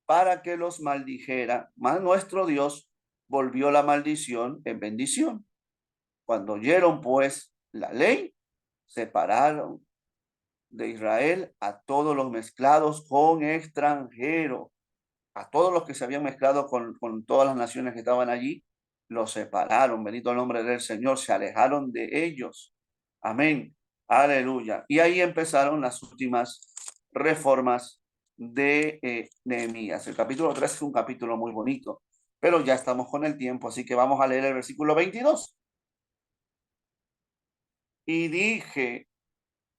para que los maldijera. Mas nuestro Dios volvió la maldición en bendición. Cuando oyeron pues la ley, separaron de Israel a todos los mezclados con extranjeros, a todos los que se habían mezclado con todas las naciones que estaban allí, los separaron, bendito el nombre del Señor, se alejaron de ellos. Amén, aleluya. Y ahí empezaron las últimas reformas de Nehemías. El capítulo 3 es un capítulo muy bonito, pero ya estamos con el tiempo, así que vamos a leer el versículo 22. Y dije,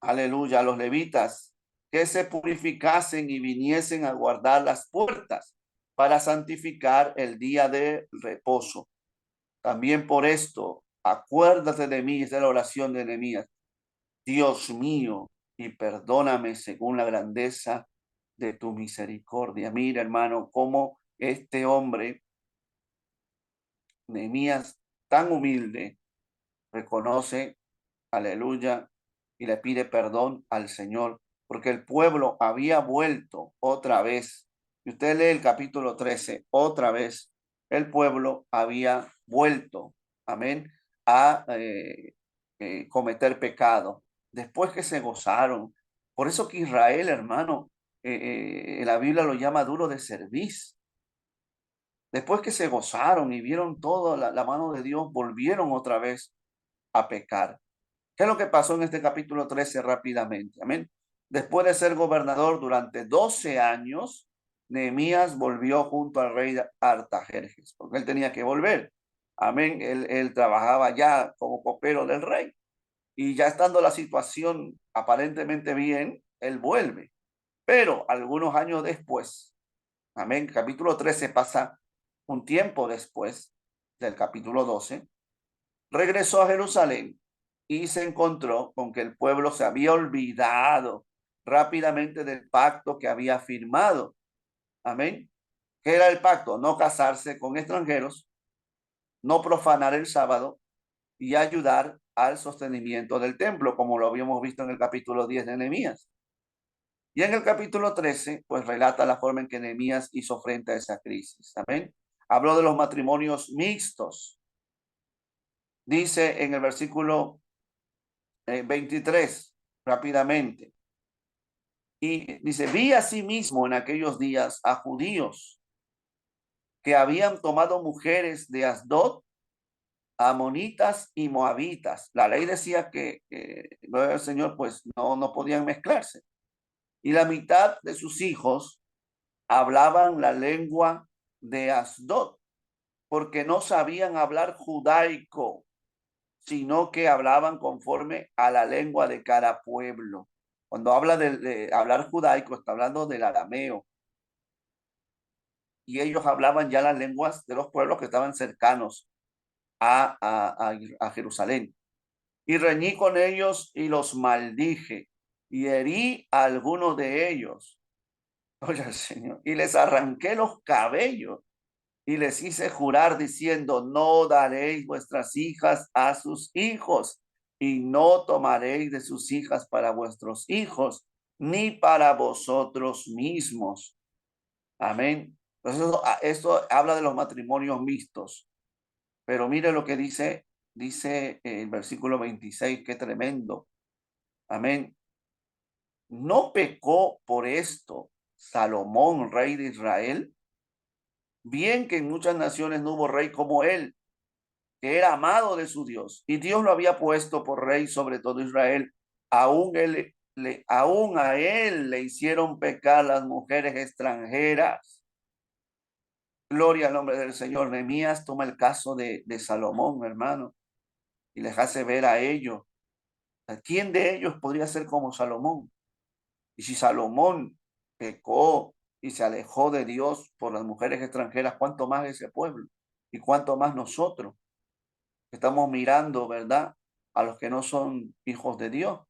aleluya, a los levitas, que se purificasen y viniesen a guardar las puertas para santificar el día de reposo. También por esto, acuérdate de mí, esta es la oración de Nehemías, Dios mío, y perdóname según la grandeza de tu misericordia. Mira, hermano, cómo este hombre, Nehemías, tan humilde, reconoce, aleluya, y le pide perdón al Señor, porque el pueblo había vuelto otra vez. Y usted lee el capítulo 13, otra vez, el pueblo había vuelto, amén, a cometer pecado, después que se gozaron. Por eso que Israel, hermano, la Biblia lo llama duro de cerviz. Después que se gozaron y vieron toda la mano de Dios, volvieron otra vez a pecar. ¿Qué es lo que pasó en este capítulo 13 rápidamente? Amén. Después de ser gobernador durante 12 años, Nehemías volvió junto al rey Artajerjes, porque él tenía que volver. Amén. Él trabajaba ya como copero del rey. Y ya estando la situación aparentemente bien, él vuelve. Pero algunos años después, amén, capítulo 13 pasa un tiempo después del capítulo 12, regresó a Jerusalén y se encontró con que el pueblo se había olvidado rápidamente del pacto que había firmado. Amén. ¿Qué era el pacto? No casarse con extranjeros, no profanar el sábado y ayudar al sostenimiento del templo, como lo habíamos visto en el capítulo 10 de Nehemías. Y en el capítulo 13, pues relata la forma en que Nehemías hizo frente a esa crisis. Amén. Habló de los matrimonios mixtos. Dice en el versículo 23, rápidamente. Y dice, vi asimismo en aquellos días a judíos que habían tomado mujeres de Asdod, amonitas y moabitas. La ley decía que el Señor pues no podían mezclarse. Y la mitad de sus hijos hablaban la lengua de Asdod, porque no sabían hablar judaico, sino que hablaban conforme a la lengua de cada pueblo. Cuando habla de hablar judaico, está hablando del arameo. Y ellos hablaban ya las lenguas de los pueblos que estaban cercanos a Jerusalén. Y reñí con ellos y los maldije y herí a algunos de ellos. Oye, el Señor. Y les arranqué los cabellos y les hice jurar diciendo, no daréis vuestras hijas a sus hijos y no tomaréis de sus hijas para vuestros hijos, ni para vosotros mismos. Amén. Entonces, esto habla de los matrimonios mixtos. Pero mire lo que dice el versículo 26, qué tremendo. Amén. ¿No pecó por esto Salomón, rey de Israel? Bien que en muchas naciones no hubo rey como él, que era amado de su Dios, y Dios lo había puesto por rey sobre todo Israel. Aún a él le hicieron pecar las mujeres extranjeras. Gloria al nombre del Señor. Nehemías toma el caso de Salomón, hermano, y les hace ver a ellos. ¿A quién de ellos podría ser como Salomón? Y si Salomón pecó y se alejó de Dios por las mujeres extranjeras, ¿cuánto más ese pueblo? ¿Y cuánto más nosotros? Estamos mirando, ¿verdad? A los que no son hijos de Dios,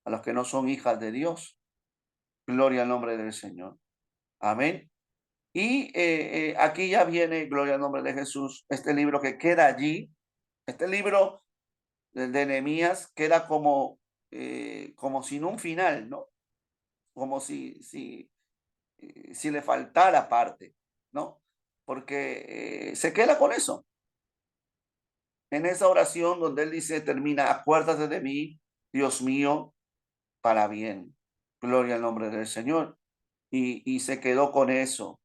a los que no son hijas de Dios. Gloria al nombre del Señor. Amén. Y aquí ya viene, gloria al nombre de Jesús, este libro que queda allí. Este libro de Nehemías queda como sin un final, ¿no? Como si le faltara parte, ¿no? Porque se queda con eso. En esa oración donde él dice, termina, acuérdate de mí, Dios mío, para bien. Gloria al nombre del Señor. Y se quedó con eso.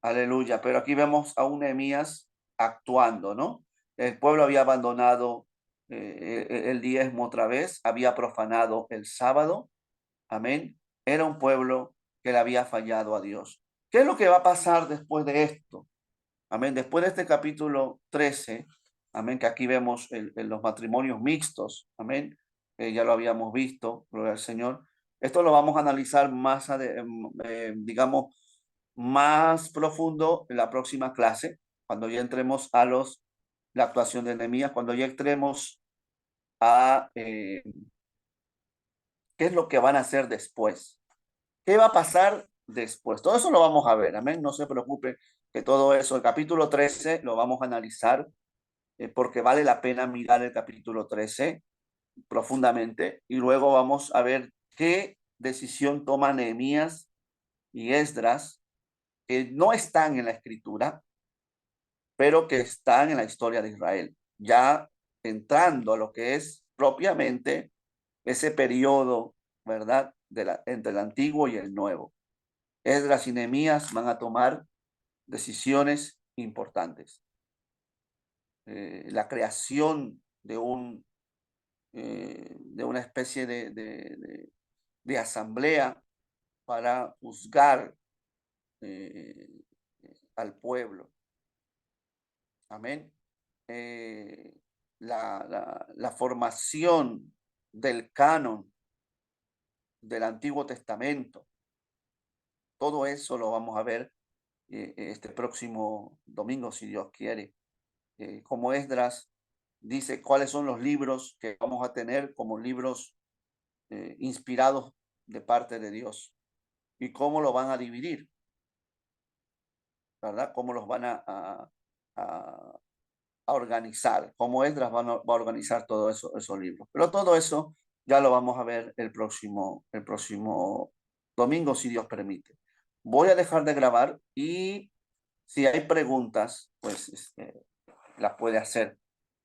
Aleluya. Pero aquí vemos a un Nehemías actuando, ¿no? El pueblo había abandonado el diezmo otra vez, había profanado el sábado. Amén. Era un pueblo que le había fallado a Dios. ¿Qué es lo que va a pasar después de esto? Amén. Después de este capítulo 13, amén, que aquí vemos los matrimonios mixtos, amén, ya lo habíamos visto, gloria al Señor. Esto lo vamos a analizar más, digamos, más profundo en la próxima clase, cuando ya entremos a la actuación de Nehemías, cuando ya entremos a qué es lo que van a hacer después. ¿Qué va a pasar después? Todo eso lo vamos a ver, amén, no se preocupe, que todo eso, el capítulo 13 lo vamos a analizar porque vale la pena mirar el capítulo 13 profundamente y luego vamos a ver qué decisión toman Nehemías y Esdras, que no están en la escritura, pero que están en la historia de Israel, ya entrando a lo que es propiamente ese periodo, ¿verdad?, entre el antiguo y el nuevo. Esdras y Nehemías van a tomar decisiones importantes. La creación de una especie de asamblea para juzgar eh, al pueblo. Amén. Eh, la formación del canon del Antiguo Testamento, todo eso lo vamos a ver este próximo domingo, si Dios quiere. Como Esdras dice cuáles son los libros que vamos a tener como libros inspirados de parte de Dios y cómo lo van a dividir, ¿verdad? Cómo los van a organizar, cómo Esdras va a organizar todo eso, esos libros. Pero todo eso ya lo vamos a ver el próximo domingo, si Dios permite. Voy a dejar de grabar y si hay preguntas, pues las puede hacer.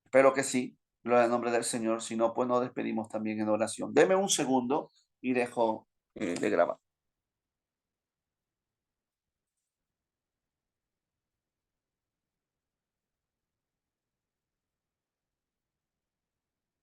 Espero que sí, lo en nombre del Señor. Si no, pues nos despedimos también en oración. Deme un segundo y dejo de grabar.